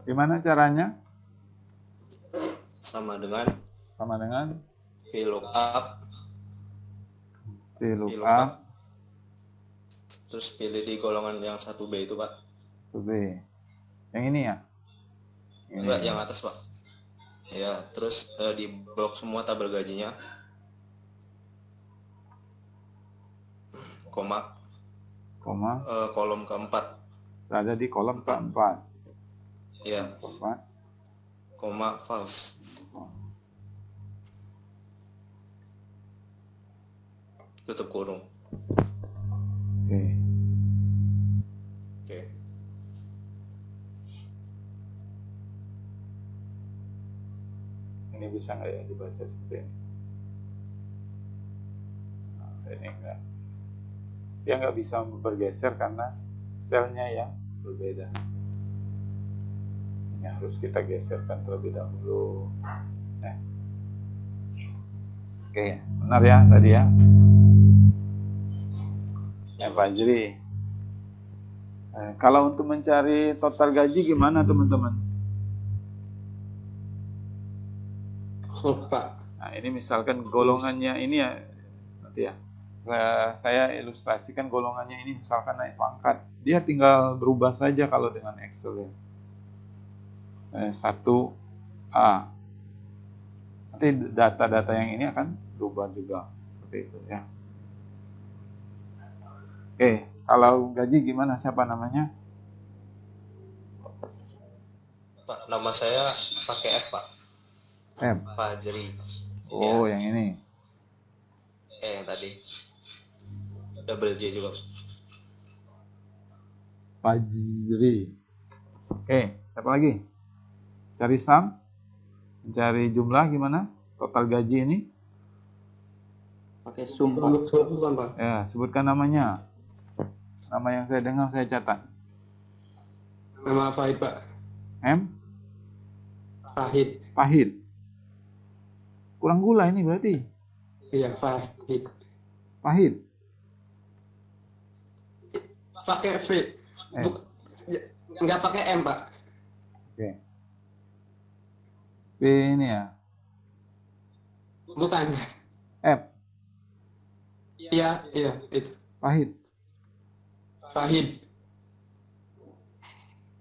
Gimana caranya? Sama dengan VLOOKUP. Terus pilih di golongan yang 1B itu Pak. 1B. Yang ini ya? Enggak, yang atas Pak. Ya, terus di blok semua tabel gajinya. Kolom keempat. Ada di kolom keempat. Ya. Koma false. Tutup kurung. Oke. Ini bisa nggak ya dibaca seperti ini? Nah, ini enggak. Dia nggak bisa bergeser karena selnya yang berbeda. Ini harus kita geserkan terlebih dahulu. Oke, benar ya tadi ya. Ya Fajri. Kalau untuk mencari total gaji gimana teman-teman? Pak. Nah ini misalkan golongannya ini ya nanti ya. saya ilustrasikan golongannya ini, misalkan naik pangkat, dia tinggal berubah saja kalau dengan Excel ya. 1A. Nanti data-data yang ini akan berubah juga seperti itu ya. Oke, kalau gaji gimana? Siapa namanya? Pak, nama saya pakai F, Pak. M. Fajri. Oh, Ya. yang ini. Yang tadi. Double J juga. Fajri. Oke, siapa lagi? Cari sum, mencari jumlah gimana? Total gaji ini? Pakai sum, Pak. Bukan, Pak. Ya, sebutkan namanya. Nama yang saya dengar saya catat. Nama Fahid, Pak. M. Fahid. Pahit. Kurang gula ini berarti. Iya, Fahid. Pahit. Pakai V. Nggak pakai M, Pak. Oke. P ini ya. Bukan. F. Iya, itu. Pahit. Fahid.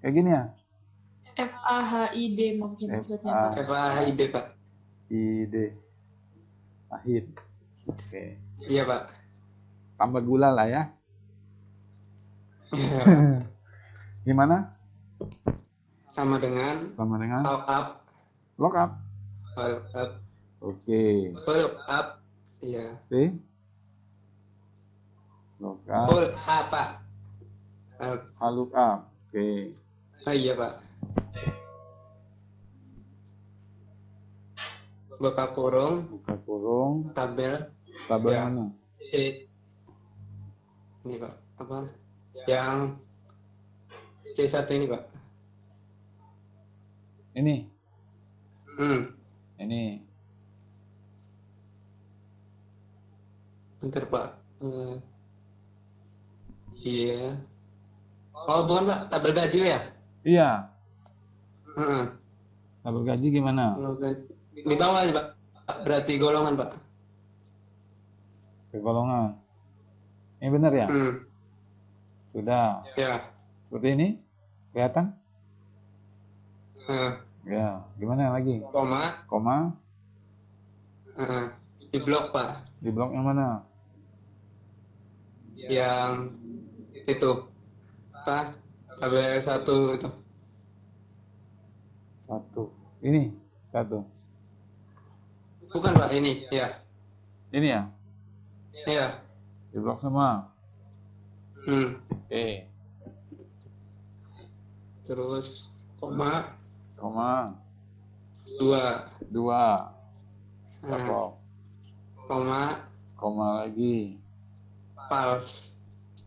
Kayak gini ya. FAHID mungkin maksudnya Pak. Fahid, Pak. ID. Pahit. Oke. Iya, Pak. Tambah gula lah ya. Iya. Gimana? Sama dengan Sama dengan lock up. lookup. Lock up. Oke. Lock up. Iya. P. Lookup. Full apa? Lookup. Oke. Iya, Pak. Buka kurung, Buka kurung. tabel, Tabel Ya. mana? ini, Pak. Apa? Yang C1 ini, Pak. Ini. Ini. Bentar, Pak. Iya. Oh, bukan, Pak. Tabel gaji ya? Iya. Heeh. Tabel gaji gimana? Kalau gaji. Di bawah nih, Pak. Berarti golongan, Pak. Ke golongan. Ini benar ya? Sudah. Ya. Seperti ini? Kelihatan? Heeh. Ya. Gimana lagi? Koma. Koma. Heeh. Di blok, Pak. Di blok yang mana? Yang itu. Pak. Tabel 1 itu. 1. Ini. 1. Bukan, Pak. Ini. Ya. Ini ya? Iya. Di blok semua. Oke. Terus koma Koma. 2. 2. Nah, Blok. koma Koma lagi. pas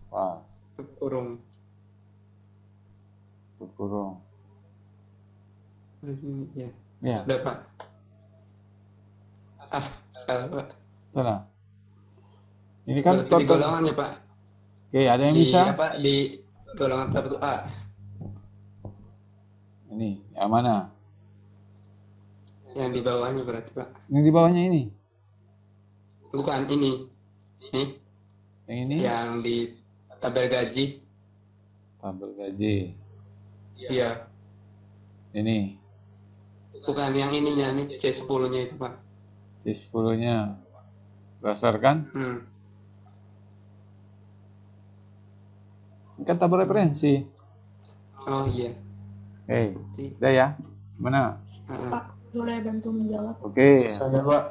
Pas. kurung. Kurung. Ya. Ya. Udah, Pak. Salah, Pak. Salah. Ini kan Berarti di total. golongan ya, Pak. Oke, ada yang Di bisa? apa? Di golongan 1A. Ini, yang mana? Yang di bawahnya berarti, Pak. Yang di bawahnya ini. Bukan ini. Nih, Yang ini yang di tabel gaji. tabel gaji. Iya. Ini Bukan yang ininya nih, C10-nya itu, Pak. C10-nya. Berdasarkan ini kan tabel referensi. Oh iya. Oke, udah ya. Gimana? Pak, boleh bantu menjawab? Oke, Saya, Pak.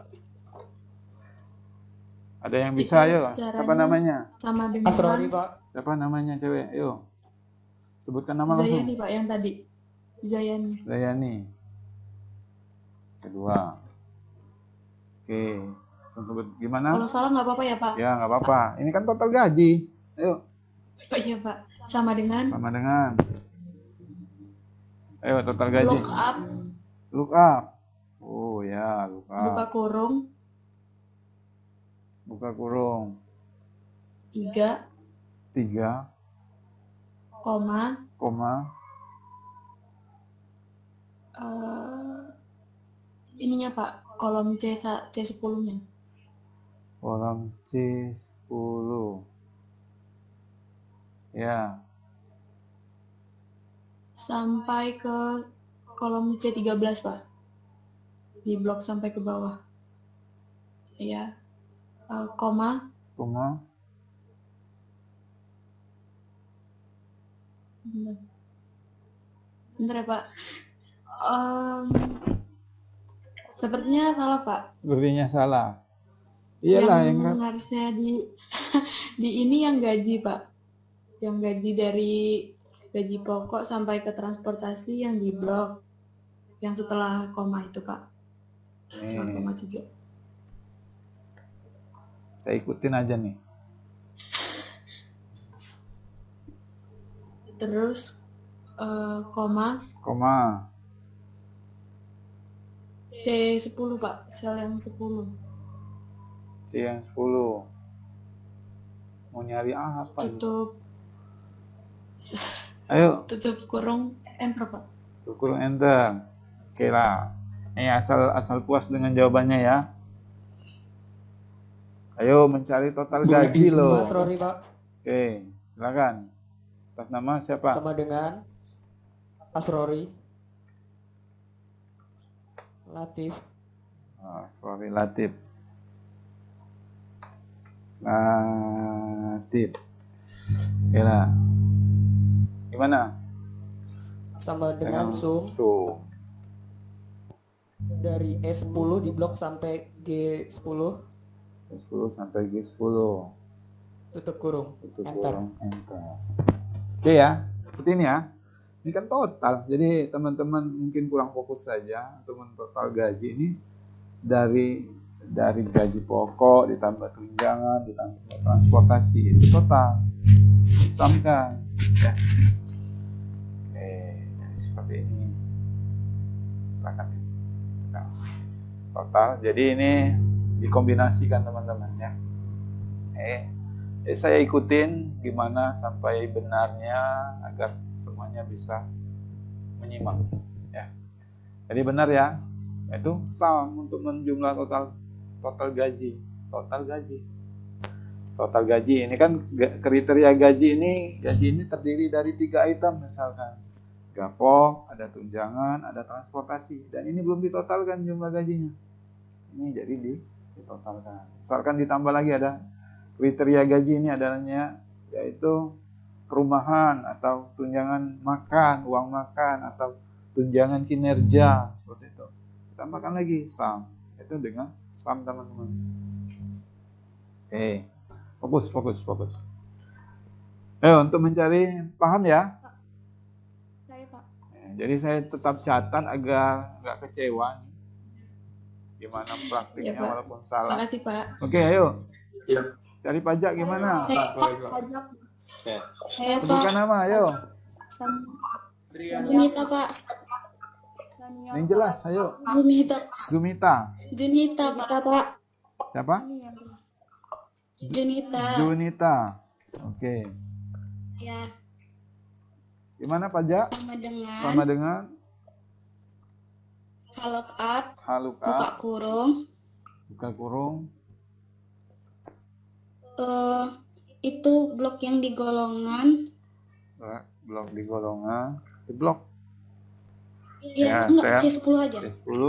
ada yang bisa, Itu ayo. Siapa caranya namanya? Sama dengan Asrori, Pak. Siapa namanya cewek? Ayo. Sebutkan nama langsung. Zayani Pak yang tadi. Zayani. Dayani. Kedua. Oke. Sebut gimana? Kalau salah nggak apa-apa ya Pak? Ya, nggak apa-apa. Ini kan total gaji. Ayo. Oh iya Pak. Sama dengan Sama dengan. Ayo, total gaji. look up, Look up. Oh ya, look buka up. kurung, Buka kurung. 3, 3, koma, koma. ininya Pak, kolom C10-nya. Kolom C10. 10. Ya, Sampai ke kolom C13, Pak. Di blok sampai ke bawah. Iya. Koma. koma. Bentar ya, Pak. Sepertinya salah, Pak. Sepertinya salah. Iyalah yang yang harusnya di ini yang gaji, Pak. Yang gaji dari gaji pokok sampai ke transportasi yang di blok. Yang setelah koma itu, Pak. Setelah koma 3. saya ikutin aja nih. Terus koma Koma. C10, Pak. Sel yang 10. C yang 10. Mau nyari apa? Tutup Ayo, kurung enter, Pak. kurung enter. Oke lah. Asal puas dengan jawabannya ya. Ayo mencari total gaji loh. Mas Rory, Pak. Oke, silakan. Atas nama siapa? Sama dengan Mas Rory. Latif. Sorry, Latif. Latif. Oke lah. Gimana? Sama dengan sum Sum. dari E10 di blok sampai G10 10 sampai G10. tutup kurung. Tutup Enter. kurung, enter. Oke ya, seperti ini ya. Ini kan total. Jadi teman-teman mungkin kurang fokus saja untuk mentotal gaji ini dari gaji pokok ditambah tunjangan ditambah transportasi itu total. Disamkan ya. Oke, jadi seperti ini. Silakan. Total. Jadi ini dikombinasikan teman-teman ya. Saya ikutin gimana sampai benarnya agar semuanya bisa menyimak ya. Jadi benar ya, itu sum untuk menjumlah total gaji. Total gaji ini kan kriteria gaji ini terdiri dari 3 item misalkan. Gapok, ada tunjangan, ada transportasi, dan ini belum ditotalkan jumlah gajinya. Ini jadi ditotalkan. Misalkan ditambah lagi ada kriteria gaji ini adanya yaitu perumahan atau tunjangan makan, uang makan atau tunjangan kinerja seperti itu. Tambahkan lagi sum. Itu dengan sum teman-teman. Oke. Fokus. Untuk mencari paham ya. Saya, Pak. Jadi saya tetap catat agar nggak kecewa gimana praktiknya Ya, Pak. walaupun salah. Makasih, Pak. Oke, ayo. Ya. Cari pajak gimana? Saya, Sebutkan Pak. nama, ayo. Junita, Pak. Yang jelas, ayo. Junita, Pak. Siapa? Junita. Oke. Ya, Gimana pajak? Sama dengan lookup, halukap, buka kurung, buka kurung, itu blok yang di golongan. blok di golongan, di blok. Iya, Ya, enggak, saya- C10 aja. C10,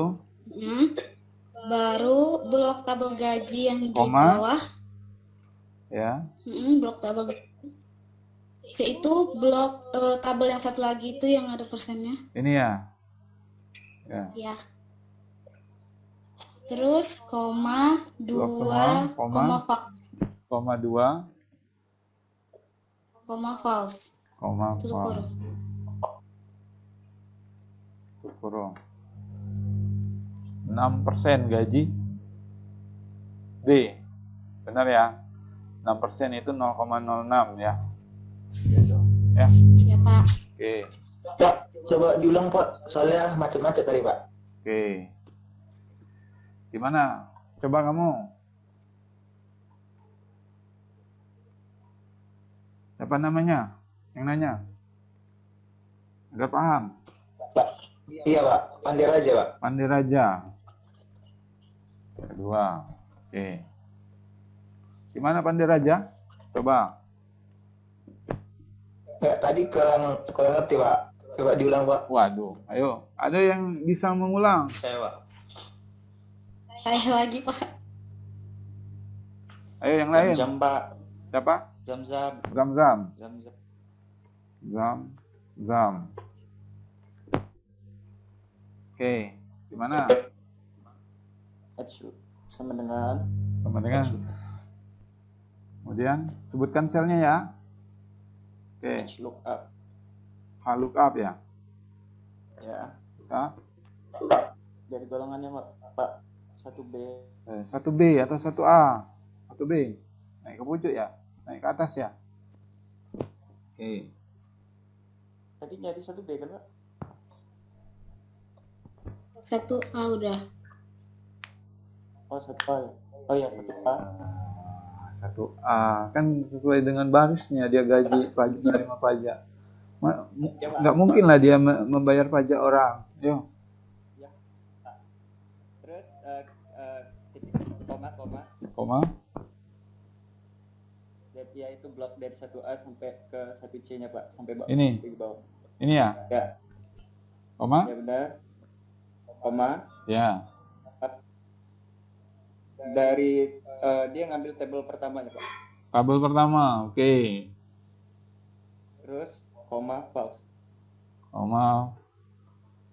Baru blok tabel gaji yang di Koma. bawah. ya. Blok tabel gaji. Itu blok tabel yang satu lagi itu yang ada persennya. Ini ya. Ya. Ya. Terus koma Blok 2 semua, koma. Koma 2, koma false. koma Tutup 4, kurung. tutup kurung. 6% gaji D. Benar ya? 6% itu 0,06 ya. Gitu. Ya. Ya, Pak. Oke. Pak, coba diulang, Pak. Soalnya macet-macet tadi, Pak. Oke. Gimana? Coba kamu. Siapa namanya? Yang nanya. Agar paham. Pak. Iya, Pak. Pandir aja, Pak. Pandir aja. Kedua. Oke. Gimana Pandai Raja? Coba. Ya, tadi kurang ngerti, Pak. Coba diulang, Pak. Waduh, ayo. Ada yang bisa mengulang? Saya, Pak. Saya lagi, Pak. Ayo yang lain. Jam, Pak. Siapa? Zam-zam. Zam-zam. Zam-zam. Zam-zam. Oke, gimana? Acu. Sama dengan Sama dengan. Kemudian sebutkan selnya ya. Oke, H lookup. lookup ya. Ya. Ya. Dari golongannya, Pak. 1B. 1B atau 1A? 1B. Naik ke pucuk ya? Naik ke atas ya? Oke. Tadi nyari 1B kan, Pak? 1A udah. Oh, 1A ya. Oh iya, 1A. 1A kan sesuai dengan barisnya dia gaji pajak, menerima pajak. Nggak mungkin lah dia membayar pajak orang. Yo. Ya. Terus titik koma. Dan dia itu blok dari 1A sampai ke 1C-nya, Pak, sampai bawah. Ini. Di bawah. Ini ya? Ya. Koma? Ya benar. Koma. Ya. Dari dia ngambil tabel pertamanya, Pak. Tabel pertama, oke. Terus koma false. Koma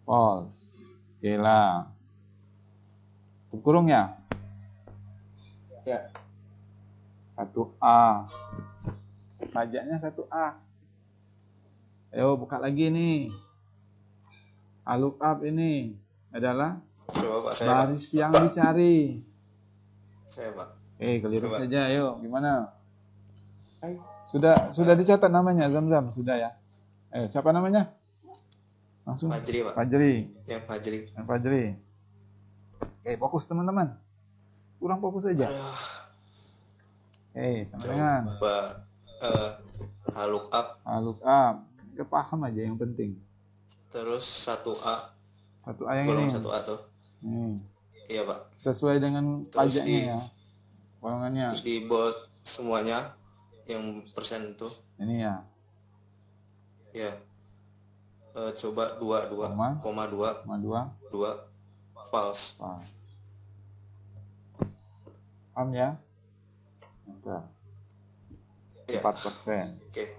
false. Oke lah. Kurung ya? Ya. 1A. Pajaknya 1A. Ayo buka lagi nih. Lookup ini adalah Coba, Pak. Saya, Pak. baris yang dicari. Saya, Pak. Keliru Coba. saja. Ayo, gimana? Hai. Sudah dicatat namanya Zam-zam, sudah ya. Siapa namanya? Langsung. Fajri, Pak. Fajri. Yang Fajri. Yang Fajri. Fokus teman-teman. Kurang fokus aja. Sama dengan Coba lookup, lookup. Kita paham aja yang penting. terus 1A. 1A yang Golongan ini. 1A tuh. Iya, Pak. Sesuai dengan Terus pajaknya ya. Golongannya. Terus di bold semuanya yang persen itu. Ini ya. Ya. Coba 2 Koma 2 false. Paham ya? Mantap. Ya. 4%. Oke.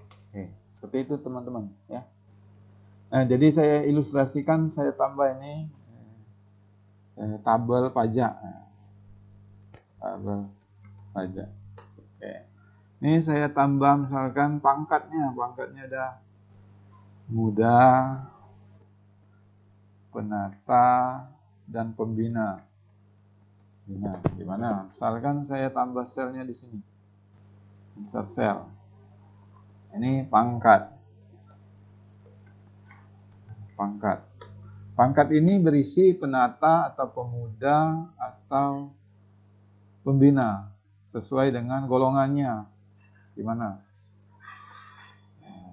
Seperti itu teman-teman ya. Nah, jadi saya ilustrasikan, saya tambah ini tabel pajak. Tabel pajak. Oke. Ini saya tambah misalkan pangkatnya ada muda, penata, dan pembina. Gimana? Misalkan saya tambah selnya di sini. Insert sel. Ini pangkat. Pangkat ini berisi penata atau pemuda atau pembina sesuai dengan golongannya. Gimana?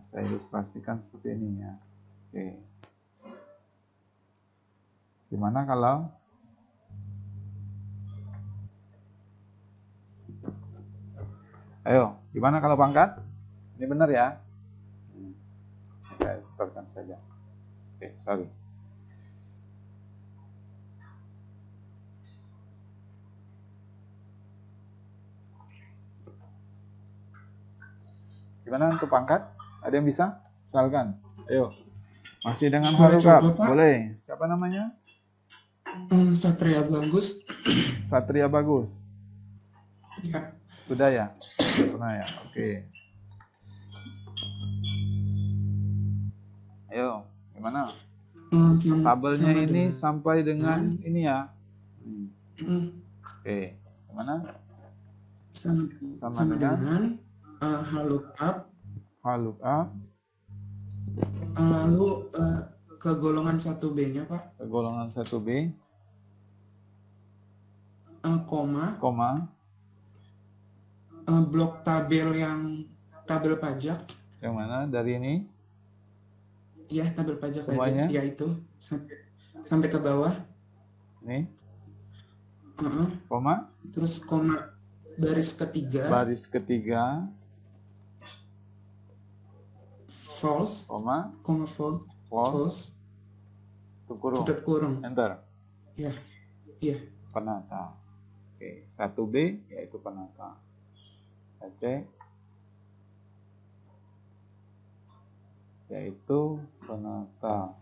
Saya ilustrasikan seperti ini ya. Oke. Gimana kalau Ayo, gimana kalau pangkat? Ini benar ya? Saya putarkan saja. Oke, sorry. Gimana untuk pangkat? Ada yang bisa? Misalkan, ayo. Masih dengan lookup. Boleh. Siapa namanya? Satria Bagus. Satria Bagus. Ya. Sudah ya? Pernah ya? Oke. Ayo, gimana? Tabelnya ini sampai dengan ini ya. Oke, gimana? Sama dengan lookup. Lalu ke golongan 1B-nya, Pak. Ke golongan 1B. Koma. Blok tabel pajak. Yang mana? Dari ini? Ya, tabel pajak semuanya? aja. Ya itu sampai ke bawah. Ini. Koma. Terus koma baris ketiga, false, koma, false, false, kurung, tutup kurung. enter. Ya, iya. Penata. Oke, 1B yaitu penata. Kita cek. Yaitu penata.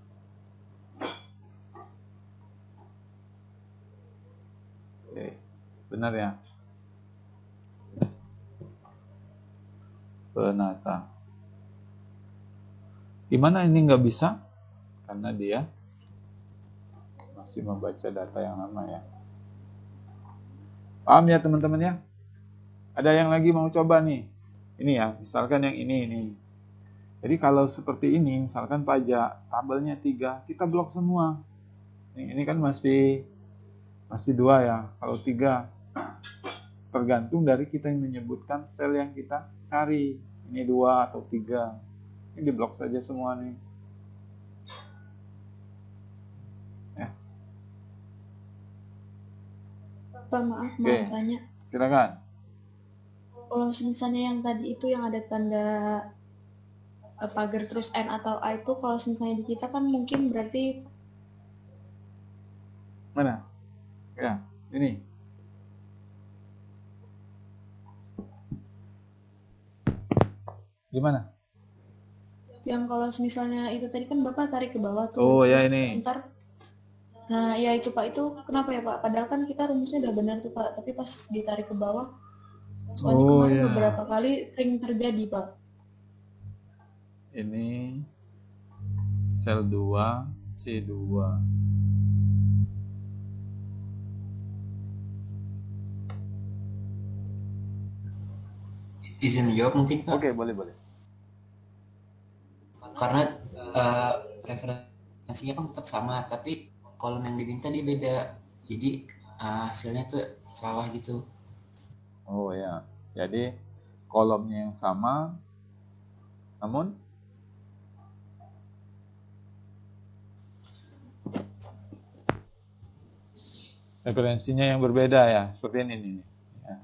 Oke, benar ya? Penata. Gimana ini nggak bisa? Karena dia masih membaca data yang lama ya. Paham ya teman-teman ya? Ada yang lagi mau coba nih? Ini ya, misalkan yang ini. Jadi kalau seperti ini, misalkan pajak, tabelnya 3, kita blok semua. Ini kan masih 2 ya. Kalau 3, tergantung dari kita yang menyebutkan sel yang kita cari. Ini 2 atau 3. Ini diblok saja semua nih. Ya. Pak, maaf, mau Oke. tanya. Silakan. Kalau misalnya yang tadi itu yang ada tanda pagar terus N atau A itu, kalau misalnya di kita kan mungkin berarti Mana? Ya, ini. Gimana? yang kalau misalnya itu tadi kan Bapak tarik ke bawah tuh. Oh ya ini. Ntar, nah ya itu Pak, itu kenapa ya Pak? Padahal kan kita rumusnya udah benar tuh Pak, tapi pas ditarik ke bawah, soalnya kemarin ya. beberapa kali sering terjadi Pak. Ini sel 2, C2. Izin menjawab mungkin Pak. Oke, boleh. Karena referensinya kan tetap sama, tapi kolom yang diminta dia beda. Jadi hasilnya tuh salah gitu. Oh ya. Jadi kolomnya yang sama, namun referensinya yang berbeda ya, seperti ini nih. Ya.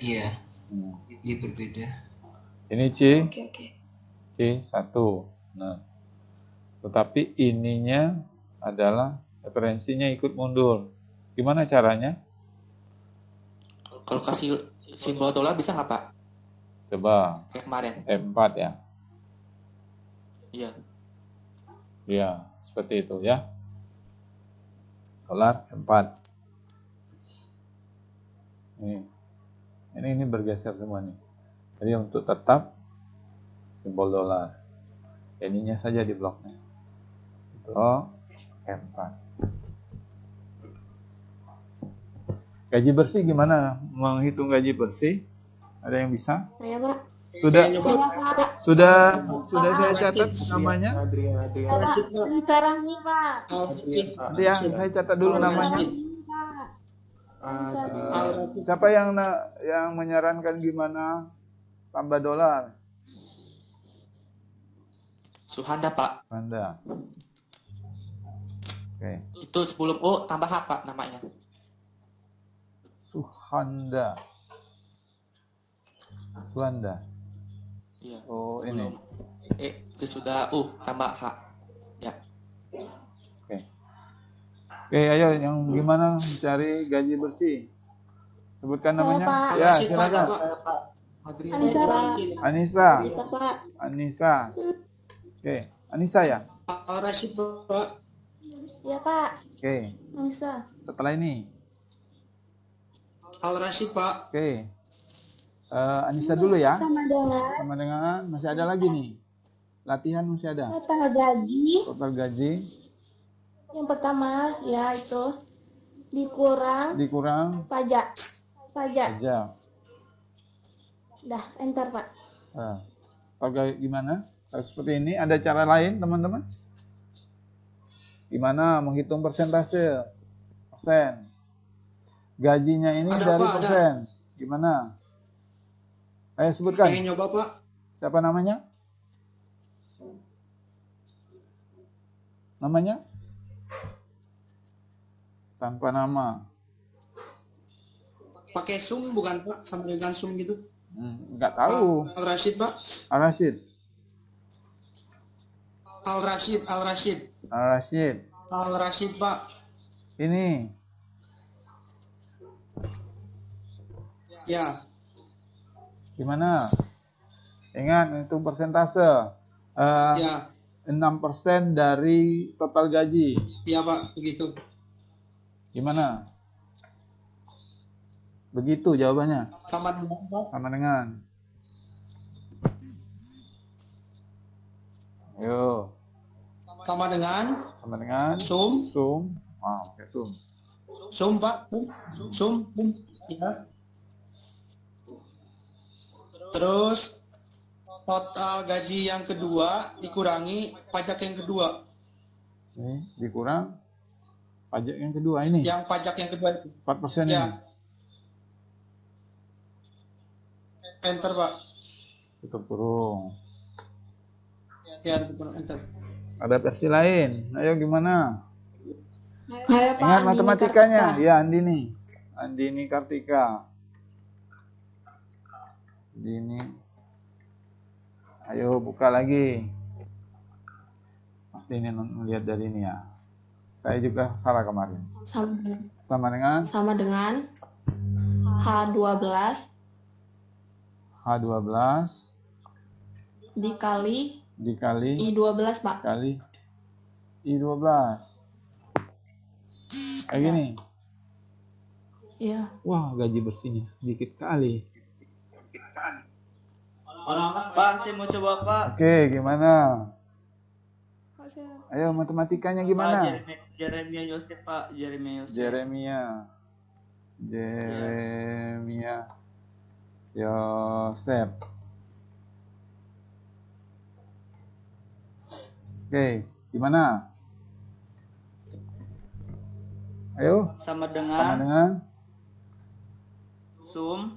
Iya. Dia berbeda. Ini C. Oke. C1. Nah, tetapi ininya adalah referensinya ikut mundur. Gimana caranya? Kalau kasih simbol dolar bisa nggak Pak? Coba. Kayak kemarin. F4 ya. Iya. Ya, seperti itu ya. Dolar F4. Ini bergeser semua nih. Jadi untuk tetap simbol dolar. Ininya saja di bloknya. Blok F4. Gaji bersih gimana? Menghitung gaji bersih? Ada yang bisa? Saya Pak. Sudah saya catat namanya. Sekarang nih Pak. Ya, saya catat dulu namanya. Siapa yang menyarankan gimana tambah dolar? Suhanda Pak. Suhanda. Oke. Itu sebelum O tambah H Pak namanya. Suhanda. Iya. Oh, sebelum ini. Itu sudah tambah H. Ya. Oke, ayo yang gimana mencari gaji bersih? Sebutkan namanya. Pak. Ya, silakan. Anissa Pak. Anissa. Bisa Pak. Anissa. Oke, Anissa ya? Al-Rashid Pak. Iya Pak. Oke. Anissa. Setelah ini. Al-Rashid Pak. Oke. Anissa dulu ya. Sama dengan masih ada lagi nih. Latihan masih ada. total gaji. Total gaji. Yang pertama ya itu dikurang pajak. Dah, enter Pak. Total gimana? Seperti ini. Ada cara lain teman-teman? Gimana menghitung persentase? Persen. Gajinya ini Ada, dari Pak, persen. Gimana? Ayo sebutkan. Pengen nyoba Pak. Siapa namanya? Namanya? Tanpa nama. Pakai sum bukan Pak? Sama dengan sum gitu? Nggak tahu. Al-Rashid Pak? Al-Rashid. Al-Rashid, Al-Rashid. Al-Rashid. Al-Rashid Pak. Ini. Ya. Gimana? Ingat itu persentase. Ya. 6% dari total gaji. Iya Pak, begitu. Gimana? Begitu jawabannya. Sama dengan Pak? Sama dengan. Ayo. Sama dengan? Sama dengan. Sum. Sum. Oke, sum. Sum Pak. Sum. Ya. Terus total gaji yang kedua dikurangi pajak yang kedua. Ini dikurang pajak yang kedua ini. Yang pajak yang kedua itu. 4% Ya. ini. Enter Pak. Tutup kurung. Ya, enter. Ada versi lain. Ayo gimana? Ayo Pak, Ingat Andini matematikanya. Kartika. Ya, Andini. Andini Kartika. Andini. Ayo buka lagi. Pasti ini melihat dari ini ya. Saya juga salah kemarin. Sama dengan H12 H12 dikali dikali I12 Pak. kali I12. Kayak gini. Iya. Wah, gaji bersihnya sedikit kali. Pak, saya mau coba Pak. Oke, gimana? Ayo matematikanya gimana? Jeremia Yosef Pak, Jeremia Yosef. Jeremia Yosef. Oke, gimana? Ayo. Sama dengan sum.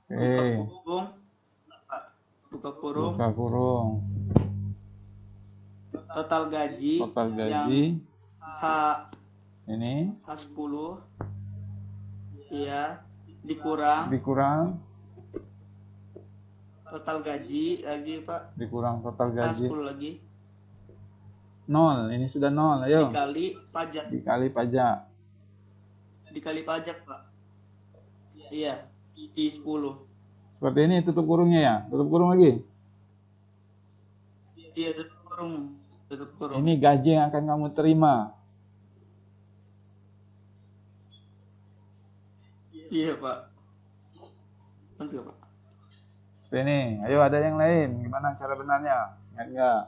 Oke. Buka kurung. Total gaji. Yang H ini H10. Iya. Dikurang total gaji lagi Pak. Dikurang total gaji. H10 lagi. 0. Ini sudah 0. Ayo. Dikali pajak Pak. Iya. I10. Seperti ini tutup kurungnya ya. Tutup kurung lagi. Iya, tutup kurung. Ini gaji yang akan kamu terima. Iya Pak. Betul Pak. Seperti ini. Ayo ada yang lain. Gimana cara benarnya? Ingat nggak?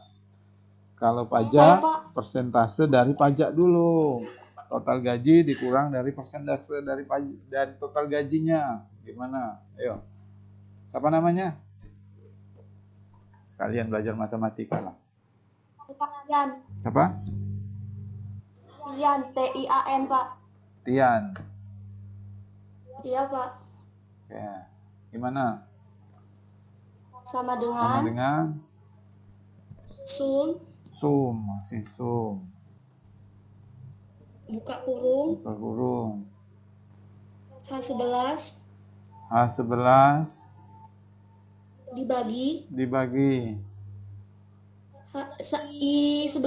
Kalau pajak, persentase dari pajak dulu. Total gaji dikurang dari persentase dari total gajinya. Gimana? Ayo. Siapa namanya? Sekalian belajar matematika lah. Tian. Siapa? Tian, T-I-A-N Pak. Tian. Iya Pak. Oke. Gimana? Sama Sama dengan sum. Masih sum. Buka kurung. Buka kurung. H11 dibagi I11.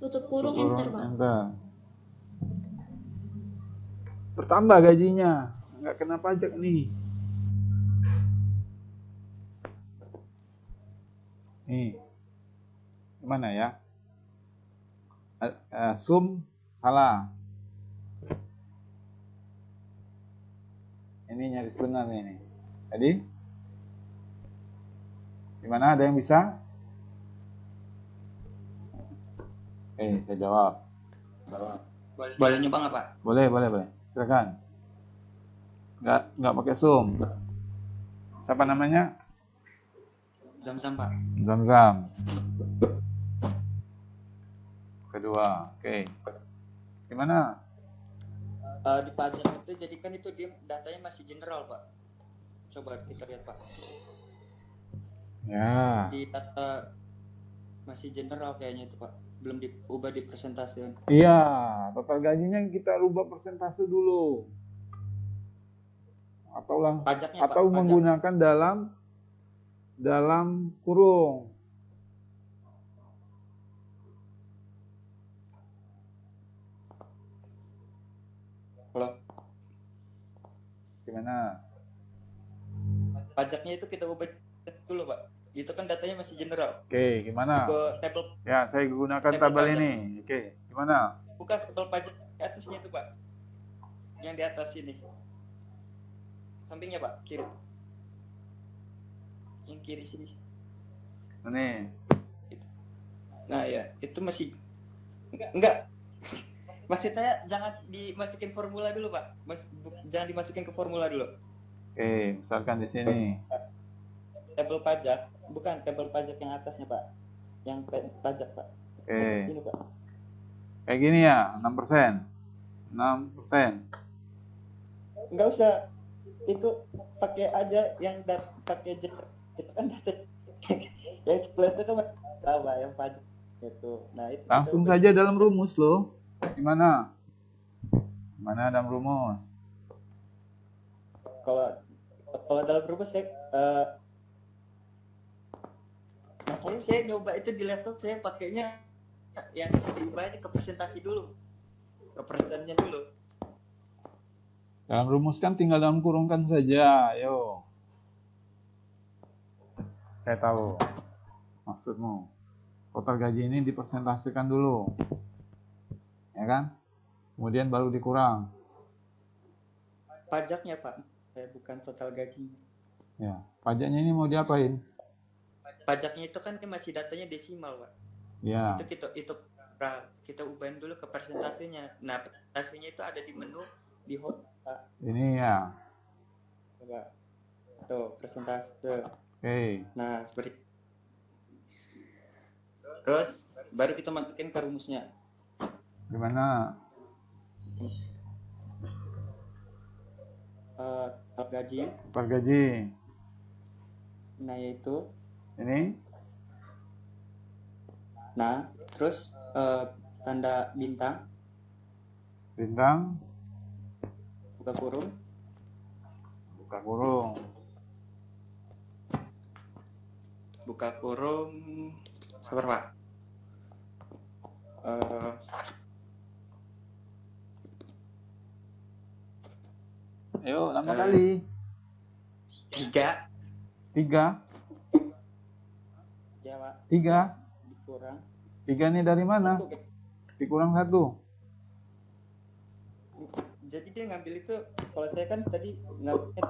Tutup kurung, enter Pak. Bertambah gajinya, nggak kena pajak nih. Nih, gimana ya? Sum salah. Ini nyaris benar ini. Jadi, gimana? Ada yang bisa? Oke, saya jawab. Boleh nyoba nggak Pak? Boleh. Silakan. Nggak pakai sum. Siapa namanya? Zam-zam Pak. Zam-zam. Kedua, oke. Gimana? Di pajak itu jadi kan itu datanya masih general Pak. Coba kita lihat Pak. Ya. Di data masih general kayaknya itu Pak. belum diubah di persentase. Iya, total gajinya kita rubah persentase dulu. Pajaknya, Pak, Atau pajak. menggunakan dalam kurung. Kalau Gimana? pajaknya itu kita ubah dulu, Pak. Itu kan datanya masih general. Oke, gimana? Ke tabel Ya, saya gunakan tabel tabel pajak. ini. Oke, gimana? Bukan tabel pajak di atasnya itu, Pak. Yang di atas ini. Sampingnya, Pak, kiri. Yang kiri sini. Ini. Nah, ya, itu masih enggak. Maksud saya jangan dimasukin formula dulu, Pak. Jangan dimasukin ke formula dulu. Oke, misalkan di sini. Tabel pajak, bukan tabel pajak yang atasnya, Pak. Yang pajak, Pak. Oke. Sini, Pak. Kayak gini ya, 6%. 6%. Enggak usah. Itu pakai aja yang pakai itu kan data yang sebelah itu kan apa yang pajak itu. Nah, itu Langsung saja dalam rumus loh. Gimana? Gimana dalam rumus? Kalau dalam rumus saya saya nyoba itu di laptop, saya pakainya yang diubahnya ke presentasi dulu, ke persennya dulu. Dalam rumus kan tinggal dalam kurungkan saja, ayo. Saya tahu maksudmu. Total gaji ini dipersentasekan dulu. Ya kan? Kemudian baru dikurang. Pajaknya, Pak. Bukan total gaji. Ya, pajaknya ini mau diapain? Pajaknya itu kan masih datanya desimal, Pak. Ya. Itu kita ubahin dulu ke persentasenya. Nah, persentasenya itu ada di menu di home, Pak. Ini ya. Coba. Tuh, persentase. Oke. Nah, seperti terus baru kita masukin ke rumusnya. Gimana? Gaji. Per gaji. Nah, yaitu Ini. Nah, terus tanda bintang. Bintang. Buka kurung. Buka kurung. Buka kurung. Sabar, Pak. Ayo, lama kali. 3. 3. Ya, Pak. 3. Dikurang. 3 ini dari mana? Dikurang 1. Jadi dia ngambil itu, kalau saya kan tadi ngambil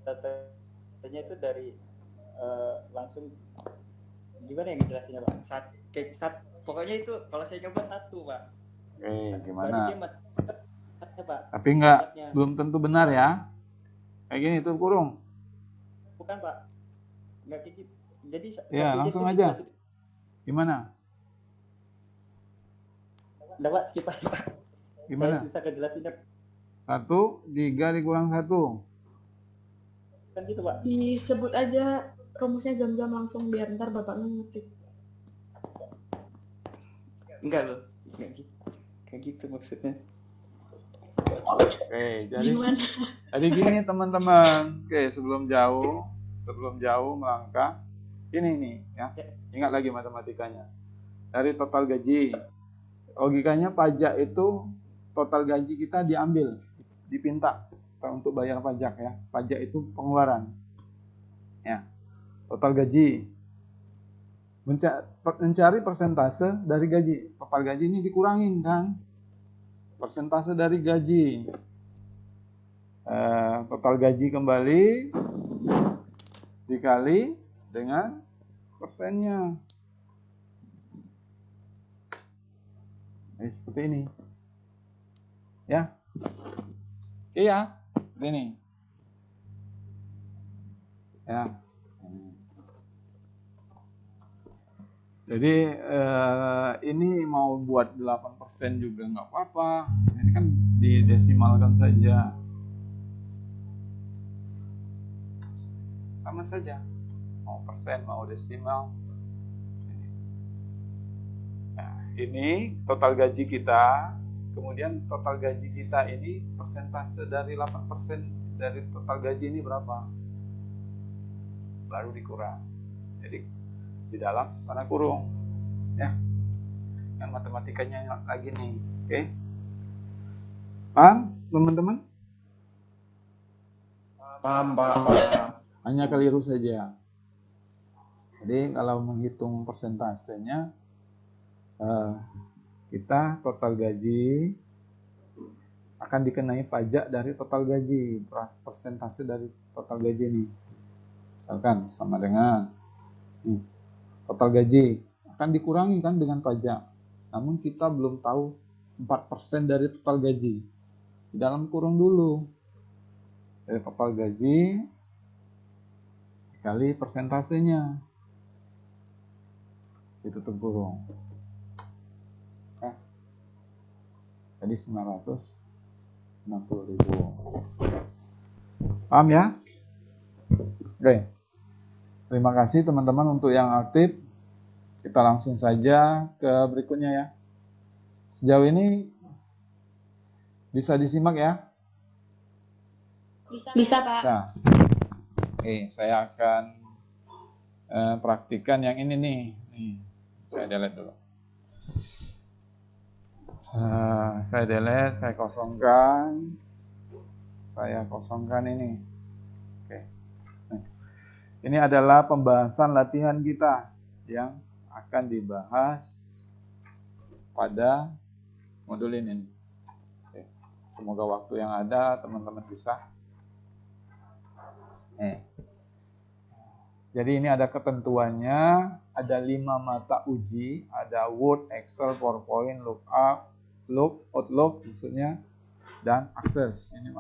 datanya itu dari langsung gimana yang jelasinnya, Pak? Pokoknya itu kalau saya coba 1, Pak. Oke, gimana? Pak. Tapi belum tentu benar ya. Kayak gini tuh kurung. Bukan, Pak. Enggak kayak gitu. Jadi ya, langsung aja. Gimana? Udah, Pak, skip aja, Pak. Gimana? Saya susah ngejelasinnya. 1, 3 dikurang 1. Kan gitu, Pak. Disebut aja rumusnya jam-jam langsung biar ntar bapaknya ngetik. Enggak loh. Enggak gitu. Kayak gitu maksudnya. Oke, jadi gini teman-teman. Oke, sebelum jauh melangkah, ini nih ya. Ingat lagi matematikanya. Dari total gaji, logikanya pajak itu total gaji kita diambil, dipinta untuk bayar pajak ya. Pajak itu pengeluaran. Ya. Total gaji. Mencari persentase dari gaji. Total gaji ini dikurangin kan. Persentase dari gaji. Total gaji kembali dikali dengan persennya. Seperti ini. Ya. Iya, seperti ini. Ya. Jadi ini mau buat 8% juga nggak apa-apa. Ini kan didesimalkan saja. Sama saja. Mau persen, mau desimal. Nah, ini total gaji kita, kemudian total gaji kita ini persentase dari 8% dari total gaji ini berapa? Baru dikurang. Jadi di dalam mana kurung. Ya. Kan matematikanya lagi nih. Oke. Paham, teman-teman? Paham, Pak. Hanya keliru saja. Jadi kalau menghitung persentasenya, kita total gaji akan dikenai pajak dari total gaji, persentase dari total gaji ini. Misalkan sama dengan total gaji akan dikurangi kan dengan pajak. Namun kita belum tahu 4% dari total gaji. Di dalam kurung dulu. Dari total gaji dikali persentasenya. Ditutup kurung. Jadi 960.000. Paham ya? Oke. Terima kasih teman-teman untuk yang aktif. Kita langsung saja ke berikutnya ya. Sejauh ini bisa disimak ya? Bisa, Pak. Bisa. Oke, saya akan praktikan yang ini nih. Saya delete dulu. Saya delete, saya kosongkan. Saya kosongkan ini. Oke. Ini adalah pembahasan latihan kita yang akan dibahas pada modul ini. Oke. Semoga waktu yang ada teman-teman bisa. Jadi ini ada ketentuannya, ada 5 mata uji, ada Word, Excel, PowerPoint, Lookup, Outlook maksudnya, dan Access. Ini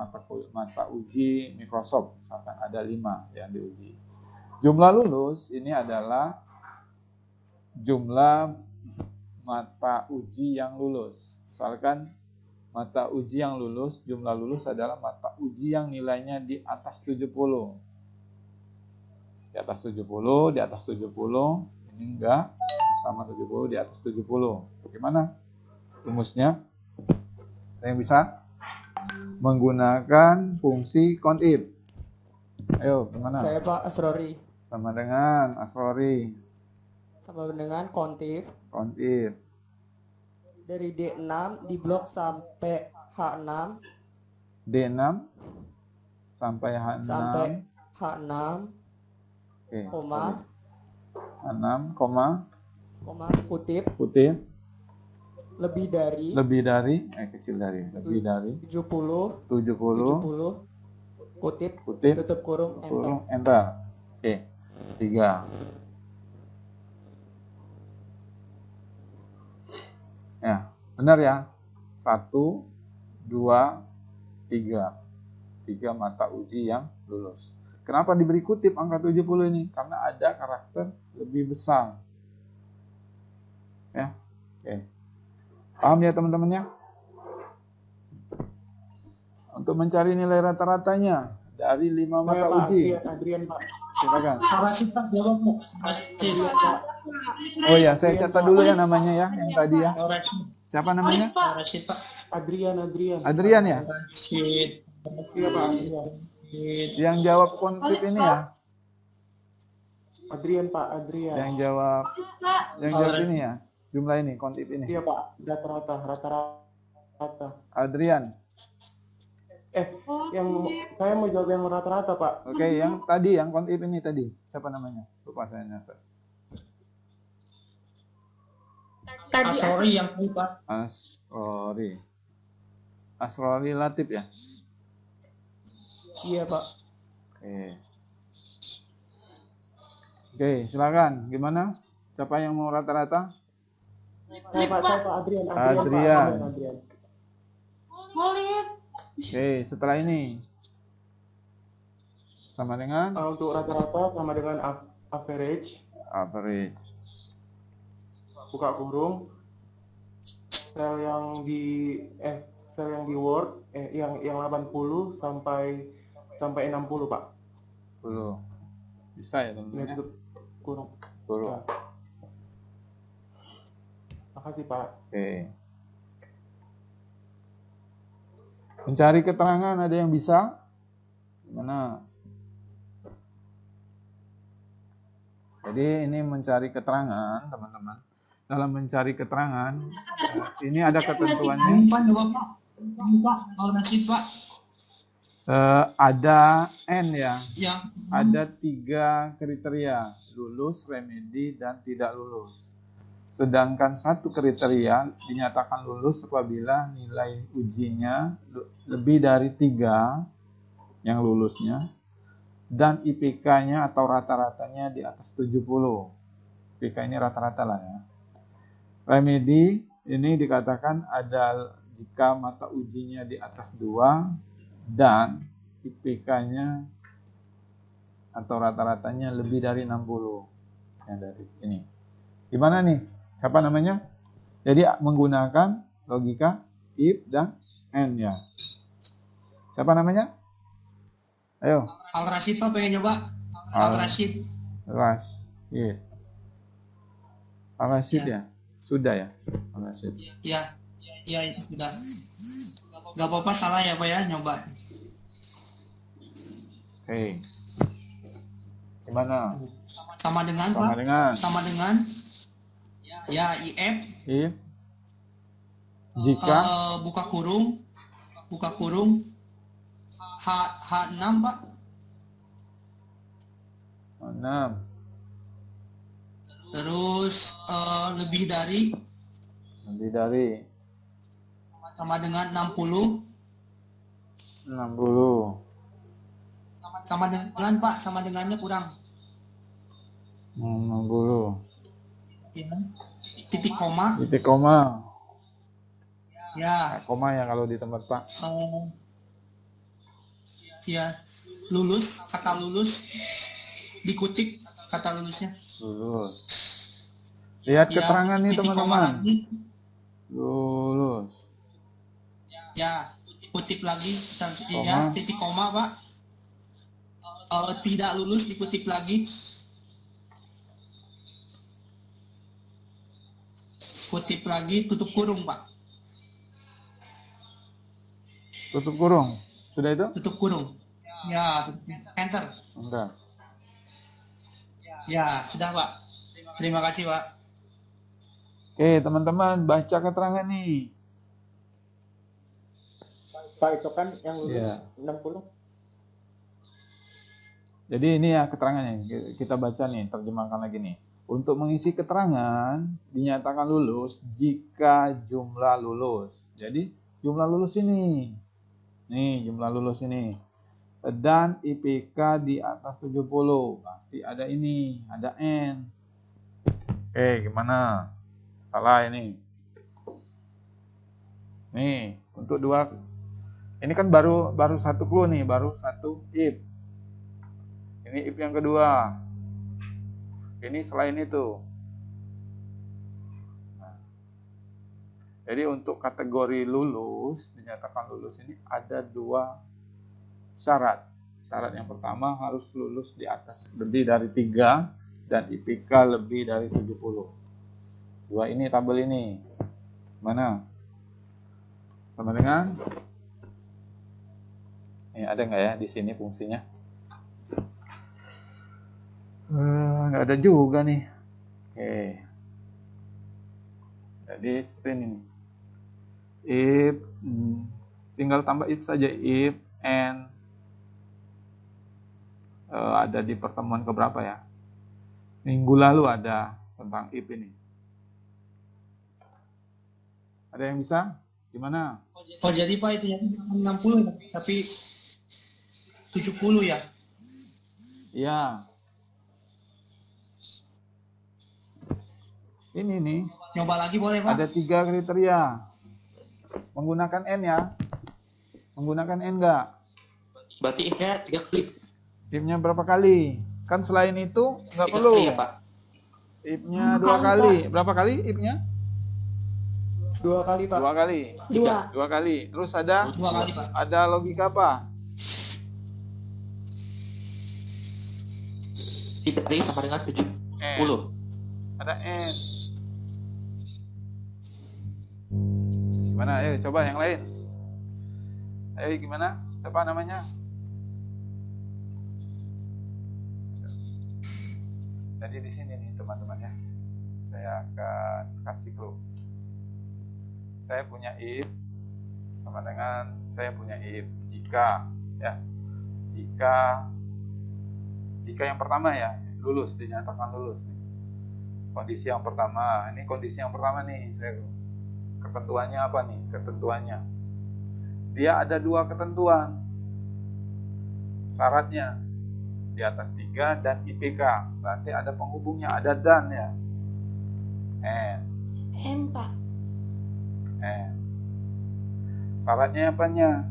mata uji Microsoft, misalkan ada 5 yang diuji. Jumlah lulus ini adalah jumlah mata uji yang lulus. Misalkan mata uji yang lulus, jumlah lulus adalah mata uji yang nilainya di atas 70. Di atas 70, di atas 70, ini enggak, sama 70, di atas 70. Bagaimana rumusnya? Ada yang bisa? Menggunakan fungsi COUNTIF. Ayo, gimana? Saya Pak Asrori. Sama dengan Asrori. Sama dengan COUNTIF. COUNTIF. Dari D6 di blok sampai H6. D6 sampai H6. Sampai H6. Oke, koma. H6, koma. Kutip. Lebih dari kecil dari, lebih dari 70, kutip, tutup kurung, enter. Oke, 3. Ya, benar ya. 1, 2, 3. 3 mata uji yang lulus. Kenapa diberi kutip angka 70 ini? Karena ada karakter lebih besar. Ya, oke. Paham ya teman-teman ya? Untuk mencari nilai rata-ratanya dari 5 mata uji. Adrian, Pak. Silakan. Makasih Pak, jawabmu. Oh ya, saya catat dulu ya namanya ya, yang tadi ya. Siapa namanya? Adrian. Adrian ya? Iya, Pak. Yang jawab konflik ini ya? Adrian, Pak. Adrian. Yang jawab ini ya? Jumlah ini, konflik ini. Iya, Pak. Rata-rata. Adrian. Yang saya mau jawab yang rata-rata, Pak. Oke, yang tadi, yang konflik ini tadi. Siapa namanya? Lupa saya nyatet. Asrori yang tadi, Pak. Asrori Latif ya? Iya, Pak. Oke, silakan. Gimana? Siapa yang mau rata-rata? Saya Pak Adrian. Oke, setelah ini sama dengan untuk rata-rata sama dengan average. Buka kurung. Sel yang di Word yang 80 sampai 60, Pak. 10. Bisa ya teman-teman ya? Kurung. Ya. Makasih Pak. Oke. Mencari keterangan ada yang bisa? Gimana? Jadi ini mencari keterangan, teman-teman. Dalam mencari keterangan, ini ada ketentuannya. Ada N ya. Ada 3 kriteria, lulus, remedi, dan tidak lulus. Sedangkan 1 kriteria dinyatakan lulus apabila nilai ujinya lebih dari 3 yang lulusnya, dan IPK-nya atau rata-ratanya di atas 70. IPK ini rata-rata lah ya. Remedi ini dikatakan ada jika mata ujinya di atas 2 dan IPK-nya atau rata-ratanya lebih dari 60. Ya, dari ini. Gimana nih? Siapa namanya? Jadi menggunakan logika if dan and ya. Siapa namanya? Ayo. Al-Rashid Pak pengen nyoba. Al-Rashid. Rashid. Al-Rashid ya? Sudah ya? Al-Rashid. Iya. Iya itu sudah. Gak apa-apa salah ya Pak ya nyoba. Oke. Gimana? Sama dengan Sama Pak? dengan. Sama dengan ya IF. If. Jika. Buka kurung. H6 Pak. 6. Terus lebih dari sama dengan 60. Sama dengan Pak, sama dengannya kurang. 60. Ya. Titik koma. Ya. Koma ya kalau di tempat Pak. Ya. Lulus, kata lulus dikutip kata lulusnya. Lulus. Lihat Ya, keterangan nih titik koma teman-teman. lagi. Lulus. Ya, kutip lagi. Koma. Ya, titik koma Pak. Tidak lulus dikutip lagi. Kutip lagi, tutup kurung Pak. Tutup kurung. Sudah itu? Tutup kurung. Ya, enter. Enggak. Ya, sudah Pak. Terima kasih Pak. Oke, teman-teman baca keterangan nih. Pak itu kan yang lulus Iya. 60. Jadi ini ya keterangannya. Kita baca nih, terjemahkan lagi nih. Untuk mengisi keterangan dinyatakan lulus jika jumlah lulus. Jadi jumlah lulus ini. Nih, jumlah lulus ini. Dan IPK di atas 70. Berarti ada ini, ada N. Oke, gimana? Salah ini. Nih, untuk 2. Ini kan baru 1 clue nih, baru 1 if. Ini if yang kedua. Ini selain itu. Nah, jadi untuk kategori lulus, dinyatakan lulus ini ada 2 syarat. Syarat yang pertama harus lulus di atas lebih dari 3 dan IPK lebih dari 70. 2 ini tabel ini. Mana? Sama dengan? Ini ada nggak ya di sini fungsinya? Nggak ada juga nih. Oke. Jadi seperti ini nih. If, tinggal tambah if saja. If and ada di pertemuan keberapa ya? Minggu lalu ada tentang if ini. Ada yang bisa? Gimana? Oh jadi Pak itu yang 60 tapi 70 ya? Iya. Ini nih. Nyoba lagi boleh Pak? Ada 3 kriteria. Menggunakan N ya. Menggunakan N enggak? Berarti if-nya 3 kali. If-nya berapa kali? Kan selain itu nggak 3 perlu. kali ya Pak? If-nya 2 kali. Berapa kali if-nya? 2 kali Pak. 2 kali. 2 kali. Terus ada? 2 kali Pak. Ada logika apa? Tidak kali sama dengan 70. Ada N. Gimana? Ayo coba yang lain. Ayo gimana? Siapa namanya? Jadi di sini nih teman-teman ya. Saya akan kasih clue. Saya punya if sama dengan saya punya if jika ya. Jika yang pertama ya, lulus, dinyatakan lulus nih. Kondisi yang pertama, ini kondisi yang pertama nih. Ketentuannya apa nih? Ketentuannya. Dia ada 2 ketentuan. Syaratnya di atas 3 dan IPK. Berarti ada penghubungnya, ada dan ya. N, Pak. Syaratnya apanya?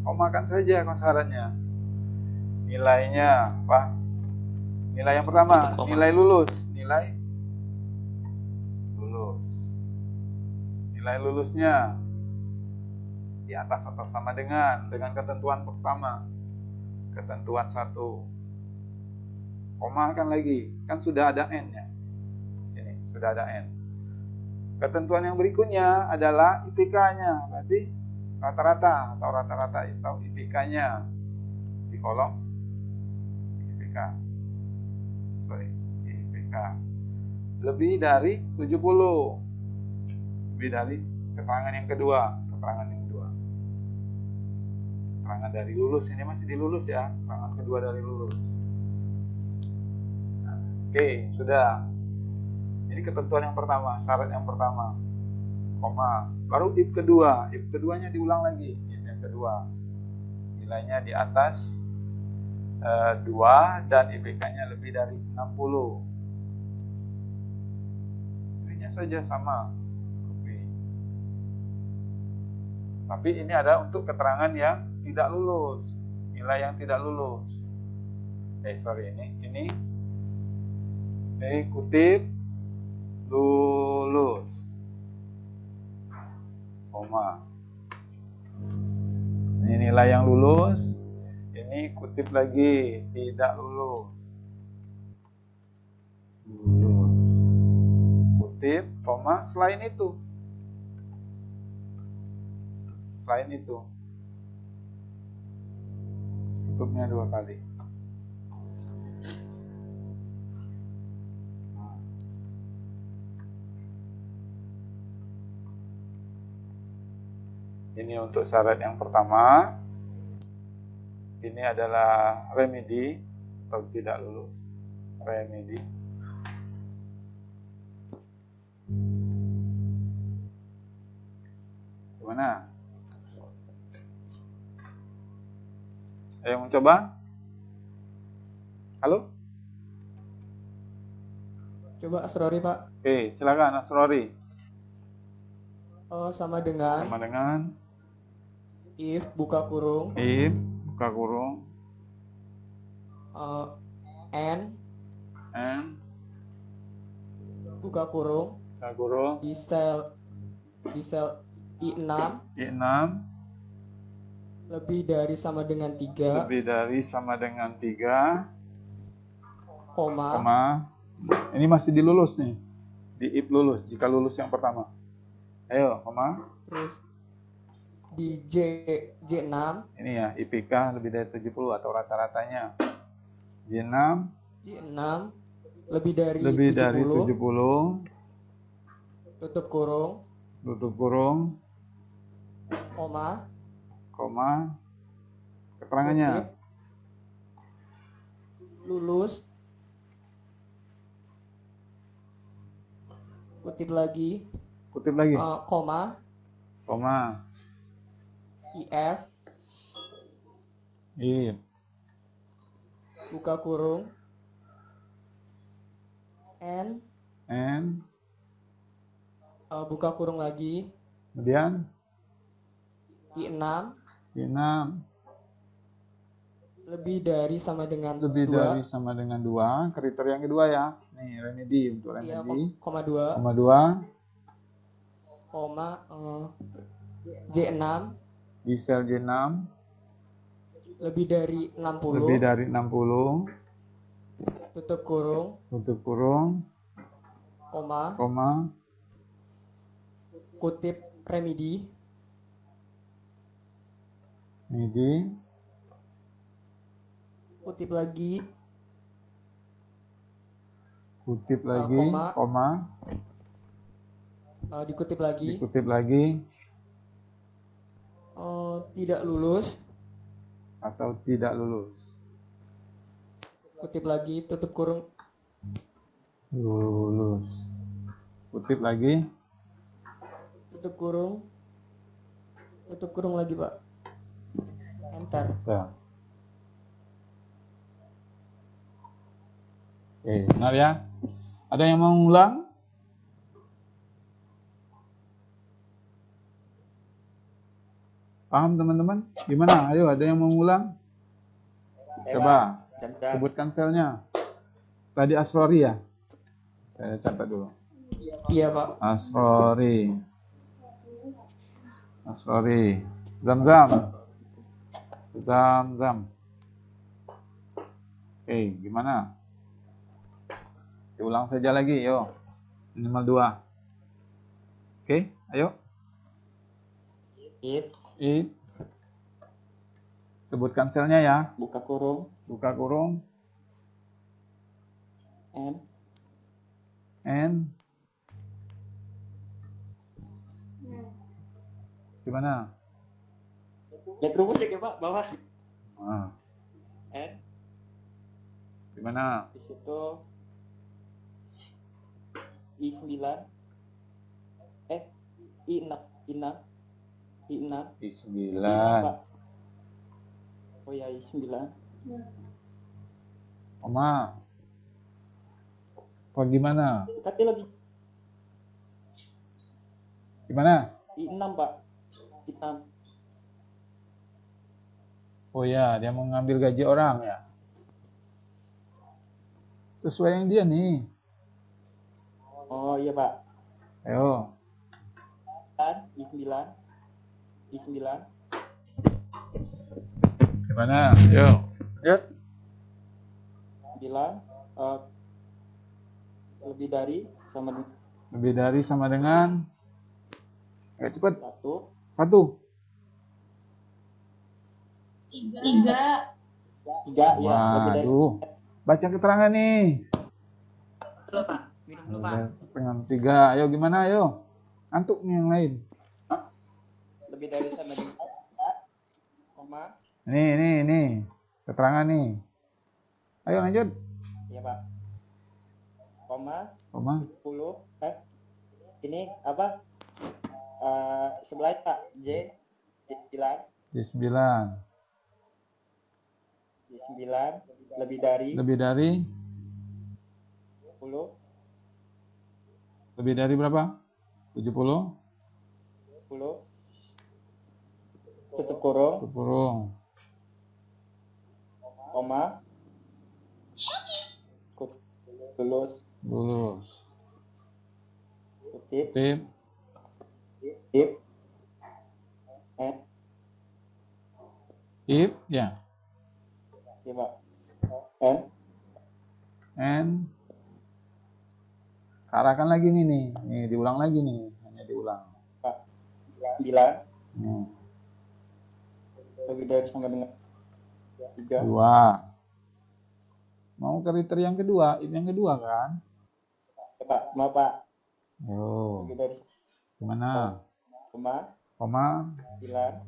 Komakan saja syaratnya. Nilainya apa? Nilai yang pertama, nilai lulus. Nilai lulusnya di atas atau sama dengan ketentuan pertama. Ketentuan 1. Komakan lagi. Kan sudah ada N ya. Sini, sudah ada N. Ketentuan yang berikutnya adalah IPK-nya. Berarti rata-rata atau IPK-nya di kolom IPK. IPK. Lebih dari 70. Lebih dari keterangan yang kedua. Keterangan dari lulus, ini masih di lulus ya. Keterangan kedua dari lulus. Oke, sudah. Ini ketentuan yang pertama, syarat yang pertama. Koma. Baru if kedua. If keduanya diulang lagi. If yang kedua. Nilainya di atas 2 dan IPK-nya lebih dari 60. Ininya saja sama. Tapi ini ada untuk keterangan yang tidak lulus. Nilai yang tidak lulus. Ini kutip lulus. Koma. Ini nilai yang lulus. Ini kutip lagi tidak lulus. Kutip, koma, selain itu. Tutupnya 2 kali. Ini untuk syarat yang pertama. Ini adalah remedi atau tidak lulus. Remedi. Gimana? Ayo mencoba. Halo? Coba Asrori, Pak. Oke, silakan Asrori. Sama dengan if buka kurung n buka kurung di sel I6 lebih dari sama dengan 3 koma. Ini masih dilulus nih, di if lulus, jika lulus yang pertama. Ayo, koma. Terus di J6 ini ya, IPK lebih dari 70 atau rata-ratanya. J6 lebih dari 70 tutup kurung koma keterangannya lulus, kutip lagi koma if buka kurung n buka kurung lagi, kemudian I6 lebih dari sama dengan 2. Kriteria yang kedua ya. Nih, remedi untuk remedi. Koma 2. J6 di sel J6 lebih dari 60. Tutup kurung koma kutip remedi. Kutip lagi. Koma. Dikutip lagi. Tidak lulus. Atau tidak lulus. Kutip lagi, tutup kurung. Lulus. Kutip lagi. Tutup kurung. Tutup kurung lagi, Pak. Enter. Ya. Oke, benar ya. Ada yang mau ngulang? Paham teman-teman? Gimana? Ayo, ada yang mau ngulang? Coba sebutkan selnya. Tadi Asrori ya? Saya catat dulu. Iya, Pak. Asrori. Zam. Oke, gimana? Diulang saja lagi, yo. Minimal 2. Oke, ayo. It. Sebutkan selnya ya. Buka kurung. N. Gimana? Lihat rumus ya Pak, bawah. N. Gimana? Di situ I9. I9. Oh ya, I9. Koma. Apa gimana? Tapi lagi. Gimana? I6, Pak. I6. Oh ya, dia mau ngambil gaji orang ya. Sesuai yang dia nih. Oh iya, Pak. Ayo. I9. Gimana? Yo. Lihat. 9 lebih dari sama dengan ayo cepat. 1. 3. Ya, lebih dari. Baca keterangan nih. Dulu, Pak. Minum dulu, Pak. Pengen 3. Ayo gimana? Ayo. Antuk nih yang lain. Lebih dari sama dengan koma. Nih. Keterangan nih. Ayo lanjut. Iya, Pak. Koma. 10. Ini apa? Sebelah Pak. J9. Lebih dari 10. Lebih dari berapa? 70. Tutup kurung. Koma. Lulus. Kutip. If ya. Iya, Pak. N. Arahkan lagi nih. Nih diulang lagi nih. Hanya diulang. Pak. 9. Lebih dari sama dengan 3. 2. Mau kriteria yang kedua, yang kedua kan? Ya, Pak, mau Pak. Yo. Lebih dari Gimana? Koma. 9.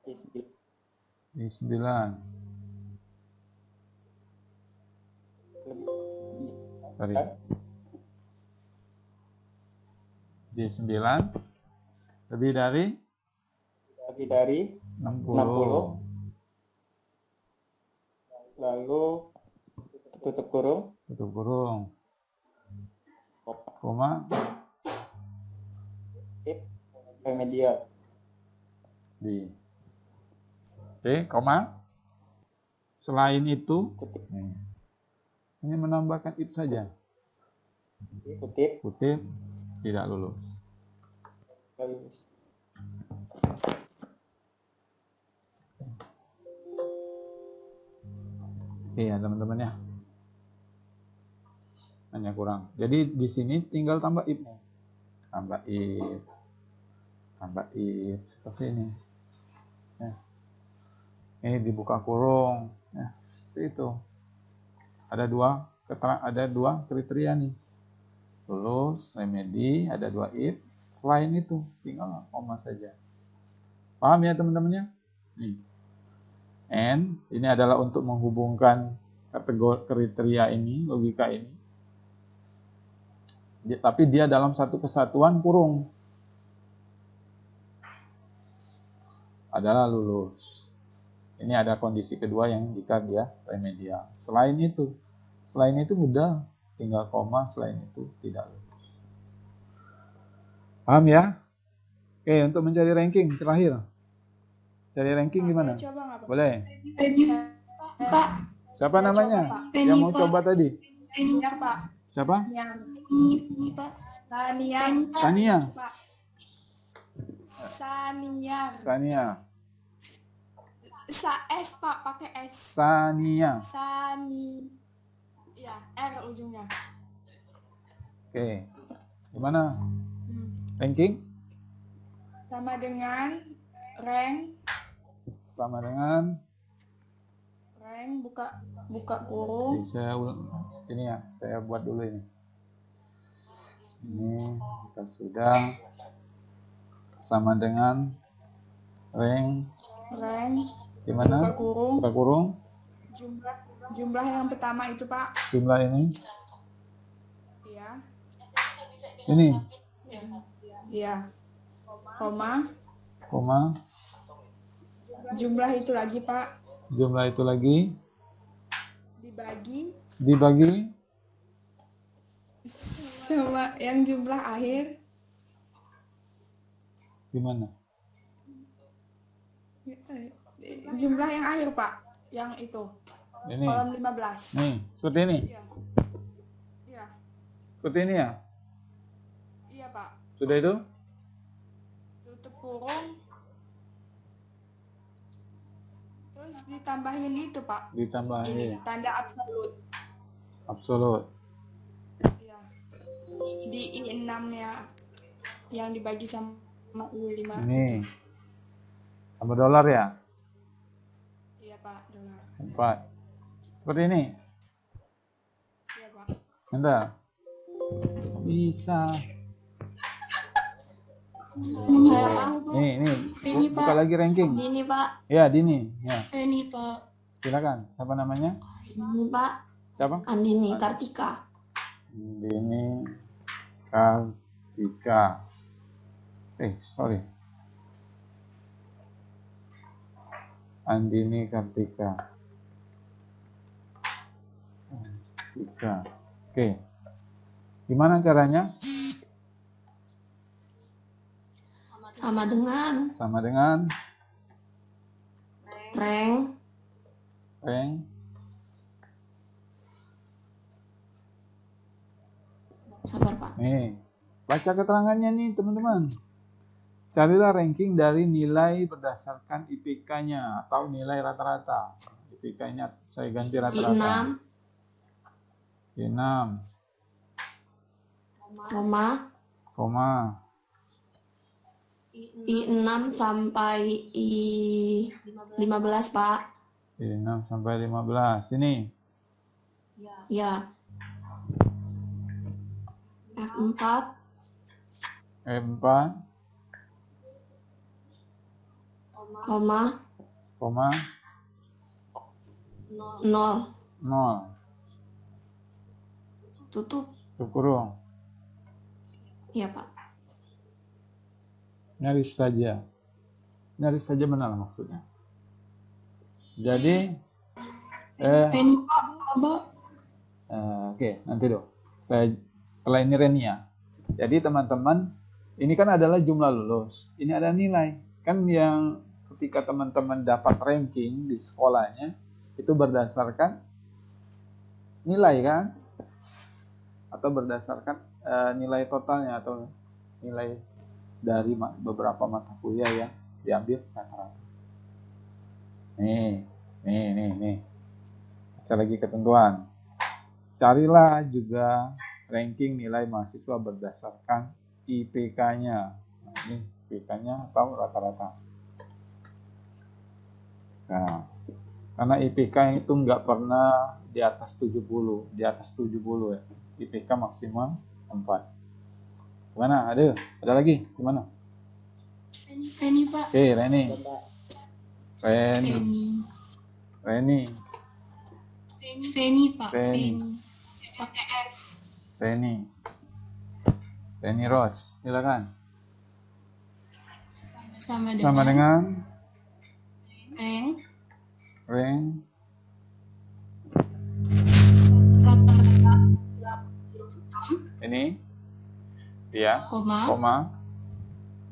Di 9. Sorry. J9 lebih dari 60. Lalu tutup kurung. Koma. Remedial. Di C, koma. Selain itu, ini menambahkan it saja. Kutip tidak lulus. Iya teman-teman ya. Hanya kurang. Jadi di sini tinggal tambah if nih. tambah if, seperti ini. Ya. Ini dibuka kurung, ya, seperti itu. Ada dua kriteria nih. Lulus, remedi, ada 2 if. Selain itu, tinggal koma saja. Paham ya teman-temannya? Nih. And ini adalah untuk menghubungkan kategori kriteria ini, logika ini. Tapi dia dalam satu kesatuan kurung. Adalah lulus. Ini ada kondisi kedua yang jika dia remedial. Selain itu mudah, tinggal koma, selain itu tidak lulus. Paham ya? Oke, untuk mencari ranking terakhir. Cari ranking gimana? Boleh. Pak. Siapa namanya? Yang mau coba tadi? Tania, Pak. Siapa? Ini, Pak. Tania. Tania. Sania. S, Pak, pakai S. Sania. Ya, R ujungnya. Oke. Gimana? Ranking? Sama dengan rank. Buka kurung. Saya buat dulu ini. Ini kita sudah sama dengan rank. Gimana? Buka kurung. Jumlah yang pertama itu, Pak. Jumlah ini. Iya. Ini. Iya. Koma. Jumlah itu lagi, Pak. Jumlah itu lagi. Dibagi. Sama yang jumlah akhir. Gimana? Jumlah yang akhir, Pak. Yang itu. Ini. Kolom 15. Nih, seperti ini. Iya. Seperti ini ya? Iya, Pak. Sudah itu? Tutup kurung. Terus ditambahin itu, Pak. Ditambahin. Ini, tanda absolut. Absolut. Iya. Di I6-nya yang dibagi sama U5. Ini. Sama dolar ya? Iya, Pak, dolar. 4. Seperti ini. Iya, Pak. Bentar. Bisa. Ini buka Pak. lagi ranking. Dini, Pak. Ya, Dini. Ya. Ini, Pak. Silakan. Siapa namanya? Ini, Pak. Siapa? Andini Kartika. Andini Kartika. Sorry. Andini Kartika. Oke. Gimana caranya? Sama dengan rank. Sabar, Pak. Nih, baca keterangannya nih, teman-teman. Carilah ranking dari nilai berdasarkan IPK-nya atau nilai rata-rata. IPK-nya saya ganti rata-rata. I6. Koma. I6 sampai I15, Pak. I6 sampai 15. Ini. Ya. F4. Koma. 0. Tutup kurung. Iya, Pak. Nyaris saja benar maksudnya. Jadi oke, nanti dong. Setelah ini Renia. Jadi teman-teman, ini kan adalah jumlah lulus. Ini ada nilai. Kan yang ketika teman-teman dapat ranking di sekolahnya itu berdasarkan nilai kan? Atau berdasarkan nilai totalnya atau nilai dari beberapa mata kuliah yang diambil rata-rata. Nih. Baca lagi ketentuan. Carilah juga ranking nilai mahasiswa berdasarkan IPK-nya. Nah, ini IPK-nya atau rata-rata. Nah, karena IPK itu nggak pernah di atas 70, di atas 70 ya. IPK maksimal 4. Gimana? Ada lagi? Gimana? Reni, Pak. Oke, Reni. Pak. Pakai F. Reni Rose, silakan. Sama dengan rank ini dia koma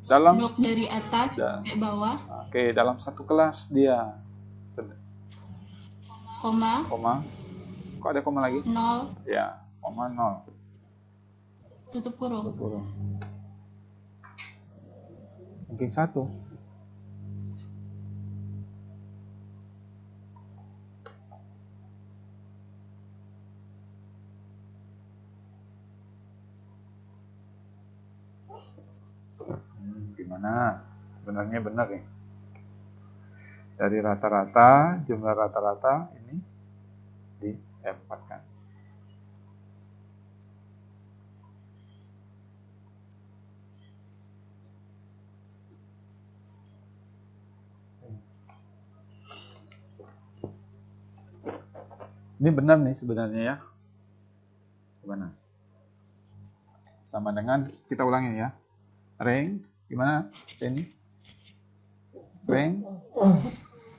dalam blok dari atas sampai bawah. Oke, dalam satu kelas dia koma kok ada koma lagi? 0 ya, koma 0 tutup kurung. Ranking 1. Gimana? Sebenarnya benar nih. Dari rata-rata, jumlah rata-rata ini didapatkan. Ini benar nih sebenarnya ya. Gimana? Sama dengan, kita ulangi ya. Rank, gimana? Ini? Rank.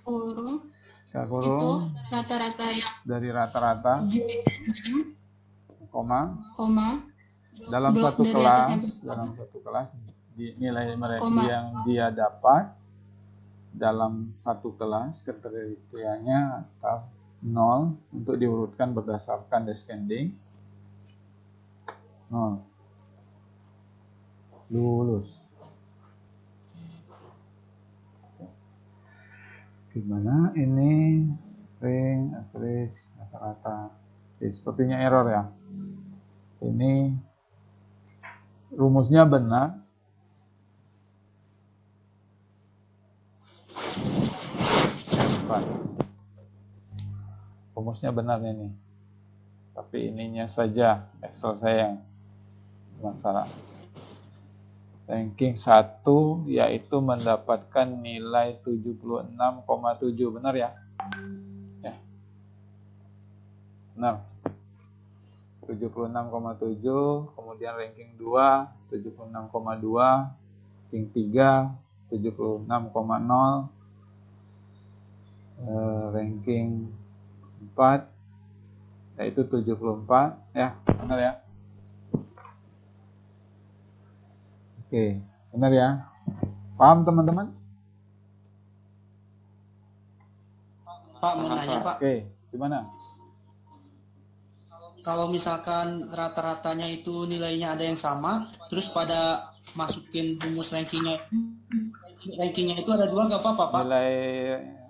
Kurung. Kurung. Itu rata-rata yang dari rata-rata. Koma. Dalam satu kelas, nilai mereka yang dia dapat dalam satu kelas kriterianya atau 0 untuk diurutkan berdasarkan descending 0 lulus. Gimana ini rank average rata-rata? Sepertinya error ya. Ini rumusnya benar. Rumusnya benar ini, tapi ininya saja Excel saya yang masalah. Ranking 1 yaitu mendapatkan nilai 76,7, benar ya? Ya. Benar. 76,7, kemudian ranking 2 76,2, ranking 3 76,0, ranking 4 yaitu 74 ya, benar ya? Oke, benar ya? Paham teman-teman? Pak, mau nanya Pak. Oke, gimana? Kalau misalkan rata-ratanya itu nilainya ada yang sama, terus pada masukin rumus rankingnya itu ada 2 nggak apa-apa Pak? Nilai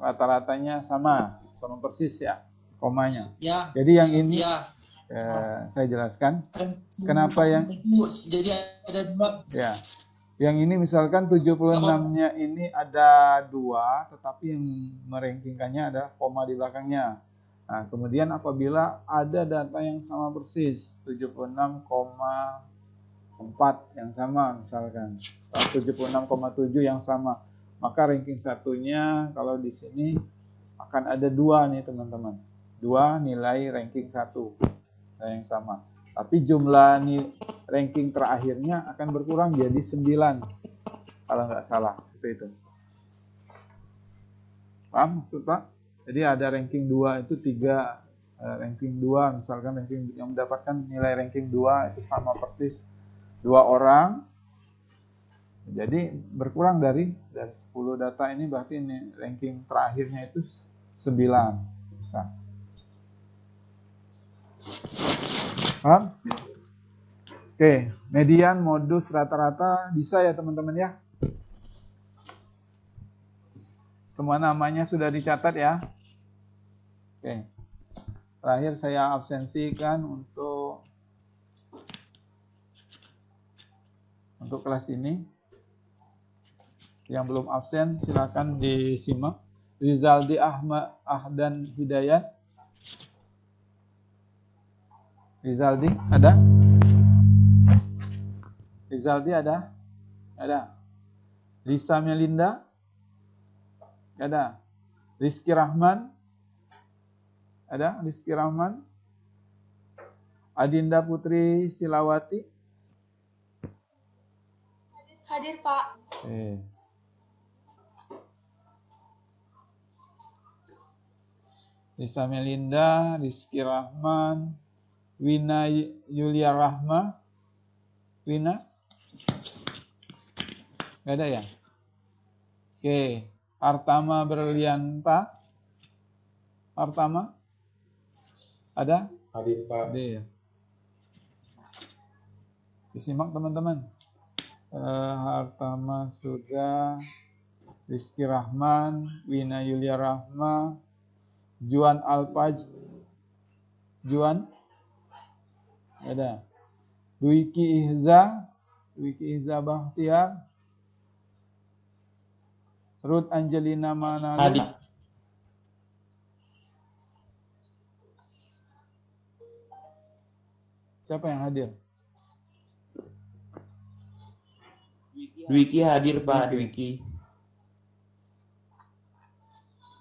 rata-ratanya sama persis ya, komanya. Ya. Jadi yang ini ya. Saya jelaskan kenapa yang jadi ada 2. Ya. Yang ini misalkan 76-nya ini ada 2, tetapi yang merankingannya ada koma di belakangnya. Nah, kemudian apabila ada data yang sama persis, 76,4 yang sama misalkan, 76,7 yang sama, maka ranking satunya kalau di sini akan ada 2 nih teman-teman. 2 nilai ranking 1 yang sama. Tapi jumlah ranking terakhirnya akan berkurang jadi 9. Kalau nggak salah, seperti itu. Paham maksud Pak? Jadi ada ranking 2 itu 3 ranking 2, misalkan ranking yang mendapatkan nilai ranking 2 itu sama persis 2 orang. Jadi berkurang dari 10 data ini, berarti ini ranking terakhirnya itu 9. Bisa. Paham? Oke, median, modus, rata-rata bisa ya teman-teman ya. Semua namanya sudah dicatat ya. Oke. Terakhir saya absensikan untuk untuk kelas ini. Yang belum absen silakan disimak. Rizaldi Ahdan Hidayat. Rizaldi ada? Rizaldi ada? Ada. Lisa Melinda? Ada. Rizky Rahman? Ada? Rizky Rahman? Adinda Putri Silawati? Hadir, Pak. Lisa Melinda, Rizky Rahman, Wina Yulia Rahma. Wina? Gak ada ya? Oke. Artama Berlianta. Artama? Ada? Hadir, Pak. Hadir. Disimak teman-teman. Artama sudah. Rizky Rahman, Wina Yulia Rahma, Juan Alpaj. Juan? Ada. Dwiki Ihza Bahtiar, Ruth Angelina Manali. Hadir. Siapa yang hadir? Dwiki hadir, Pak. Dwiki.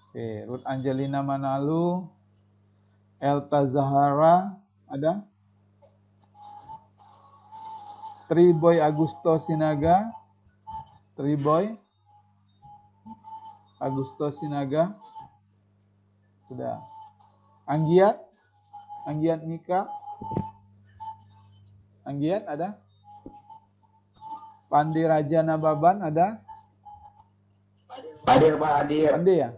Oke, Ruth Angelina Manalu, Elta Zahara, ada? Triboy Agusto Sinaga, Triboy Agusto Sinaga, sudah. Anggiat Mika, Anggiat ada? Pandi Raja Nababan ada? Hadir, Pak. Hadir. Pandi ya?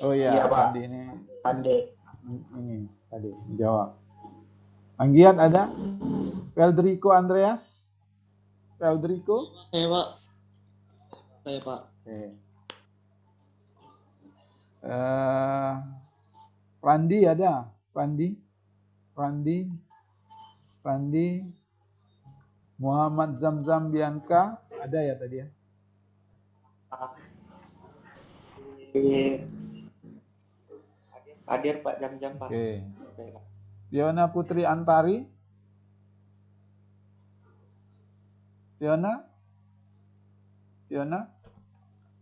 Oh iya, Iya, Pak. Pandi ini. Pandi. Ini tadi jawab. Anggiat ada? Feldrico Andreas? Feldrico? Pak. Saya, Pak. Oke. Randi ada? Randi. Muhammad Zamzam Bianca ada ya tadi ya? Hadir Pak, jam-jam Pak. Oke. Fiona Putri Antari. Fiona.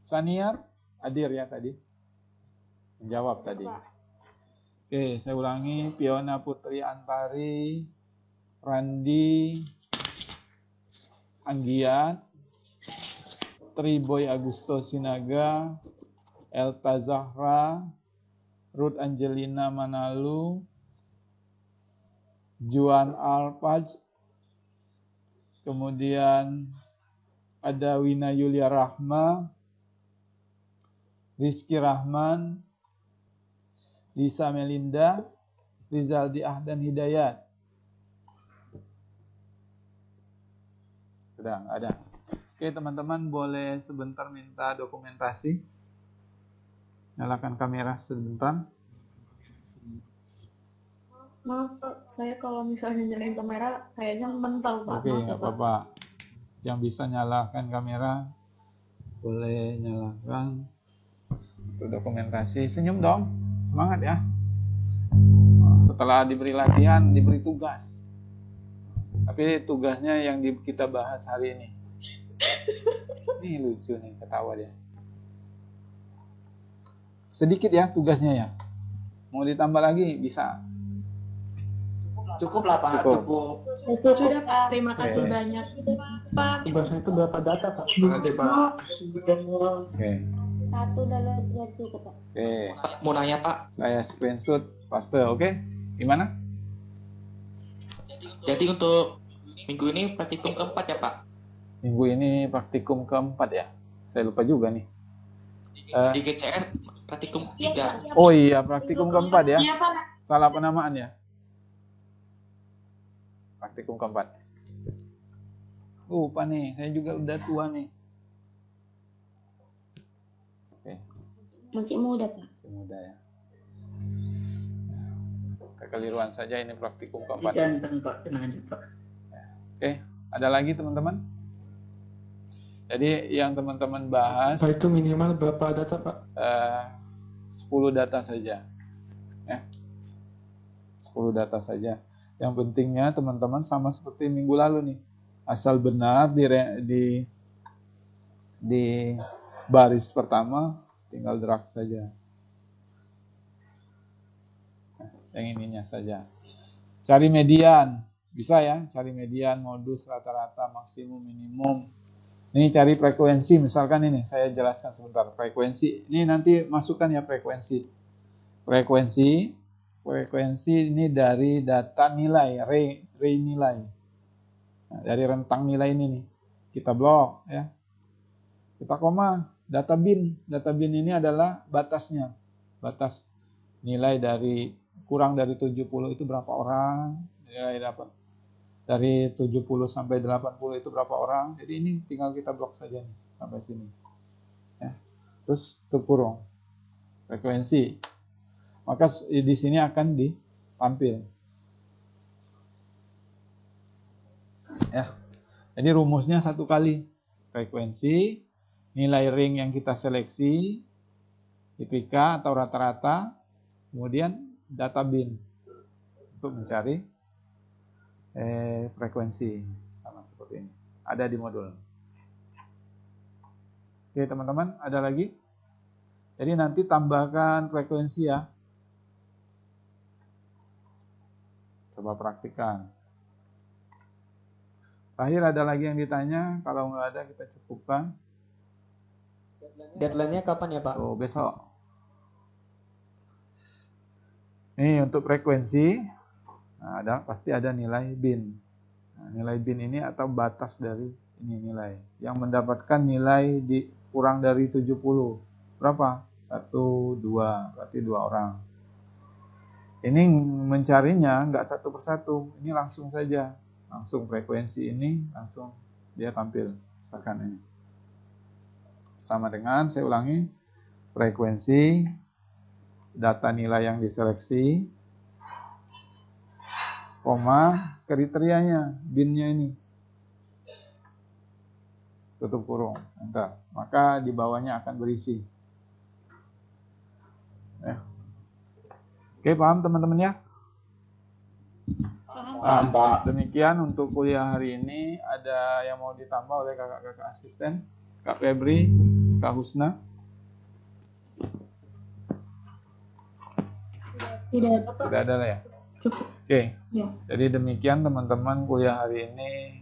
Saniar hadir ya tadi? Menjawab tadi. Oke, saya ulangi. Fiona Putri Antari, Randi, Anggiat, Triboy Agusto Sinaga, Elta Zahra, Ruth Angelina Manalu, Juan Alpaj, kemudian ada Wina Yulia Rahma, Rizky Rahman, Lisa Melinda, Rizaldi Ahdan Hidayat. Sudah, ada. Oke teman-teman, boleh sebentar minta dokumentasi. Nyalakan kamera sebentar. Maaf Pak, saya kalau misalnya nyalain kamera kayaknya mental Pak. Oke, nggak apa-apa. Yang bisa nyalakan kamera boleh nyalakan. Untuk dokumentasi, senyum dong, semangat ya. Setelah diberi latihan, diberi tugas. Tapi tugasnya yang kita bahas hari ini. Ini lucu nih, ketawa dia. Sedikit ya tugasnya ya. Mau ditambah lagi bisa. Cukup lah Pak. Cukup. Sudah Pak, terima kasih banyak Pak. Tugasnya itu berapa data Pak? Hadir, Pak. Oke. Satu dalam dua cukup, Pak. Oke. Mau nanya Pak. Saya screenshot paste, oke? Gimana? Jadi untuk minggu ini praktikum keempat ya Pak? Minggu ini praktikum keempat ya. Saya lupa juga nih. Di GCR praktikum 3. Oh iya, praktikum keempat ya. Iya Pak. Salah penamaan ya. Praktikum keempat. Lupa nih, saya juga udah tua nih. Oke. Masih muda, Pak. Masih muda ya. Kekeliruan saja ini praktikum keempat. Ganteng Pak, tenang aja Pak. Oke. Ada lagi teman-teman? Jadi yang teman-teman bahas Pak, itu minimal berapa data, Pak? 10 data saja. Ya. 10 data saja. Yang pentingnya teman-teman sama seperti minggu lalu nih. Asal benar di baris pertama tinggal drag saja. Nah, yang ininya saja. Cari median. Bisa ya, cari median, modus, rata-rata, maksimum, minimum. Ini cari frekuensi, misalkan ini, saya jelaskan sebentar. Frekuensi, ini nanti masukkan ya frekuensi. Frekuensi ini dari data nilai, ray nilai. Nah, dari rentang nilai ini nih, kita blok ya. Kita koma, data bin. Data bin ini adalah batasnya. Batas nilai dari kurang dari 70 itu berapa orang, nilai dapat. Dari 70 sampai 80 itu berapa orang. Jadi ini tinggal kita blok saja nih, sampai sini. Ya. Terus terkurung frekuensi. Maka di sini akan ditampil. Ya. Jadi rumusnya satu kali. Frekuensi, nilai ring yang kita seleksi, IPK atau rata-rata, kemudian data bin untuk mencari frekuensi, sama seperti ini. Ada di modul. Oke teman-teman, ada lagi? Jadi nanti tambahkan frekuensi ya. Coba praktikkan. Terakhir ada lagi yang ditanya? Kalau nggak ada kita cukupkan. Deadline-nya kapan ya Pak? Oh, besok. Nih untuk frekuensi, nah, pasti ada nilai bin. Nah, nilai bin ini atau batas dari ini nilai. Yang mendapatkan nilai kurang dari 70. Berapa? 1, 2, berarti 2 orang. Ini mencarinya nggak satu persatu, ini langsung saja. Langsung frekuensi ini, langsung dia tampil. Misalkan ini. Sama dengan, saya ulangi, frekuensi, data nilai yang diseleksi, koma, kriterianya, binnya ini. Tutup kurung. Enter. Maka di bawahnya akan berisi. Ya. Oke, paham teman-teman ya? Paham, Pak. Demikian untuk kuliah hari ini. Ada yang mau ditambah oleh kakak-kakak asisten? Kak Febri, Kak Husna? Tidak ada lah ya? Oke. Ya. Jadi demikian teman-teman kuliah hari ini.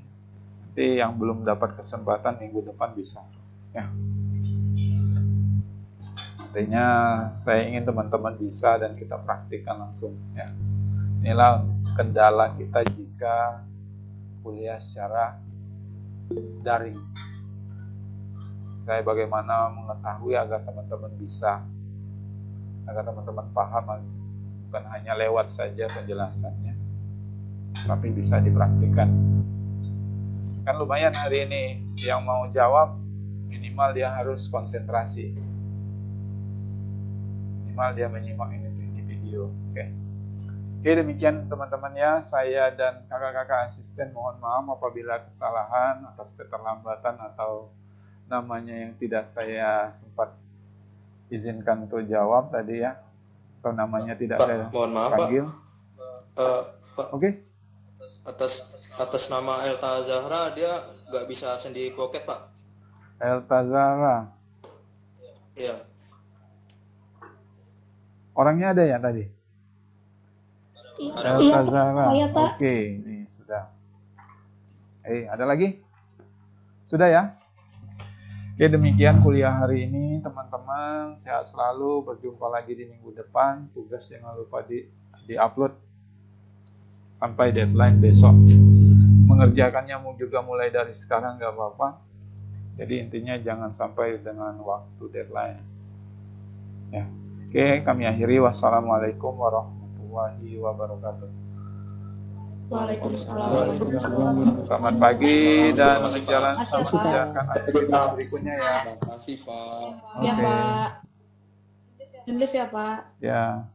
Nanti yang belum dapat kesempatan minggu depan bisa. Ya. Artinya saya ingin teman-teman bisa dan kita praktikkan langsung. Ya. Inilah kendala kita jika kuliah secara daring. Saya bagaimana mengetahui agar teman-teman bisa, agar teman-teman paham, bukan hanya lewat saja penjelasannya, tapi bisa dipraktikkan. Kan lumayan hari ini, yang mau jawab minimal dia harus konsentrasi, minimal dia menyimak ini video. Oke, demikian teman-teman ya, saya dan kakak-kakak asisten mohon maaf apabila kesalahan atas keterlambatan atau namanya yang tidak saya sempat izinkan untuk jawab tadi ya, atau namanya tidak Pak, saya mohon maaf panggil. Pak. Oke. Atas nama Elta Zahra dia nggak bisa absen di Pocket Pak. Elta Zahra. Iya. Orangnya ada ya tadi? Elta Zahra. Oke, ini sudah. Ada lagi? Sudah ya? Oke, demikian kuliah hari ini teman-teman. Sehat selalu, berjumpa lagi di minggu depan. Tugas jangan lupa di-upload sampai deadline besok. Mengerjakannya juga mulai dari sekarang nggak apa-apa. Jadi intinya jangan sampai dengan waktu deadline. Ya. Oke, kami akhiri. Wassalamualaikum warahmatullahi wabarakatuh. Waalaikumsalam. Selamat pagi dan berjalan selamat mengerjakan aktivitas berikutnya ya. Terima kasih Pak. Ya Pak. Live ya Pak. Ya.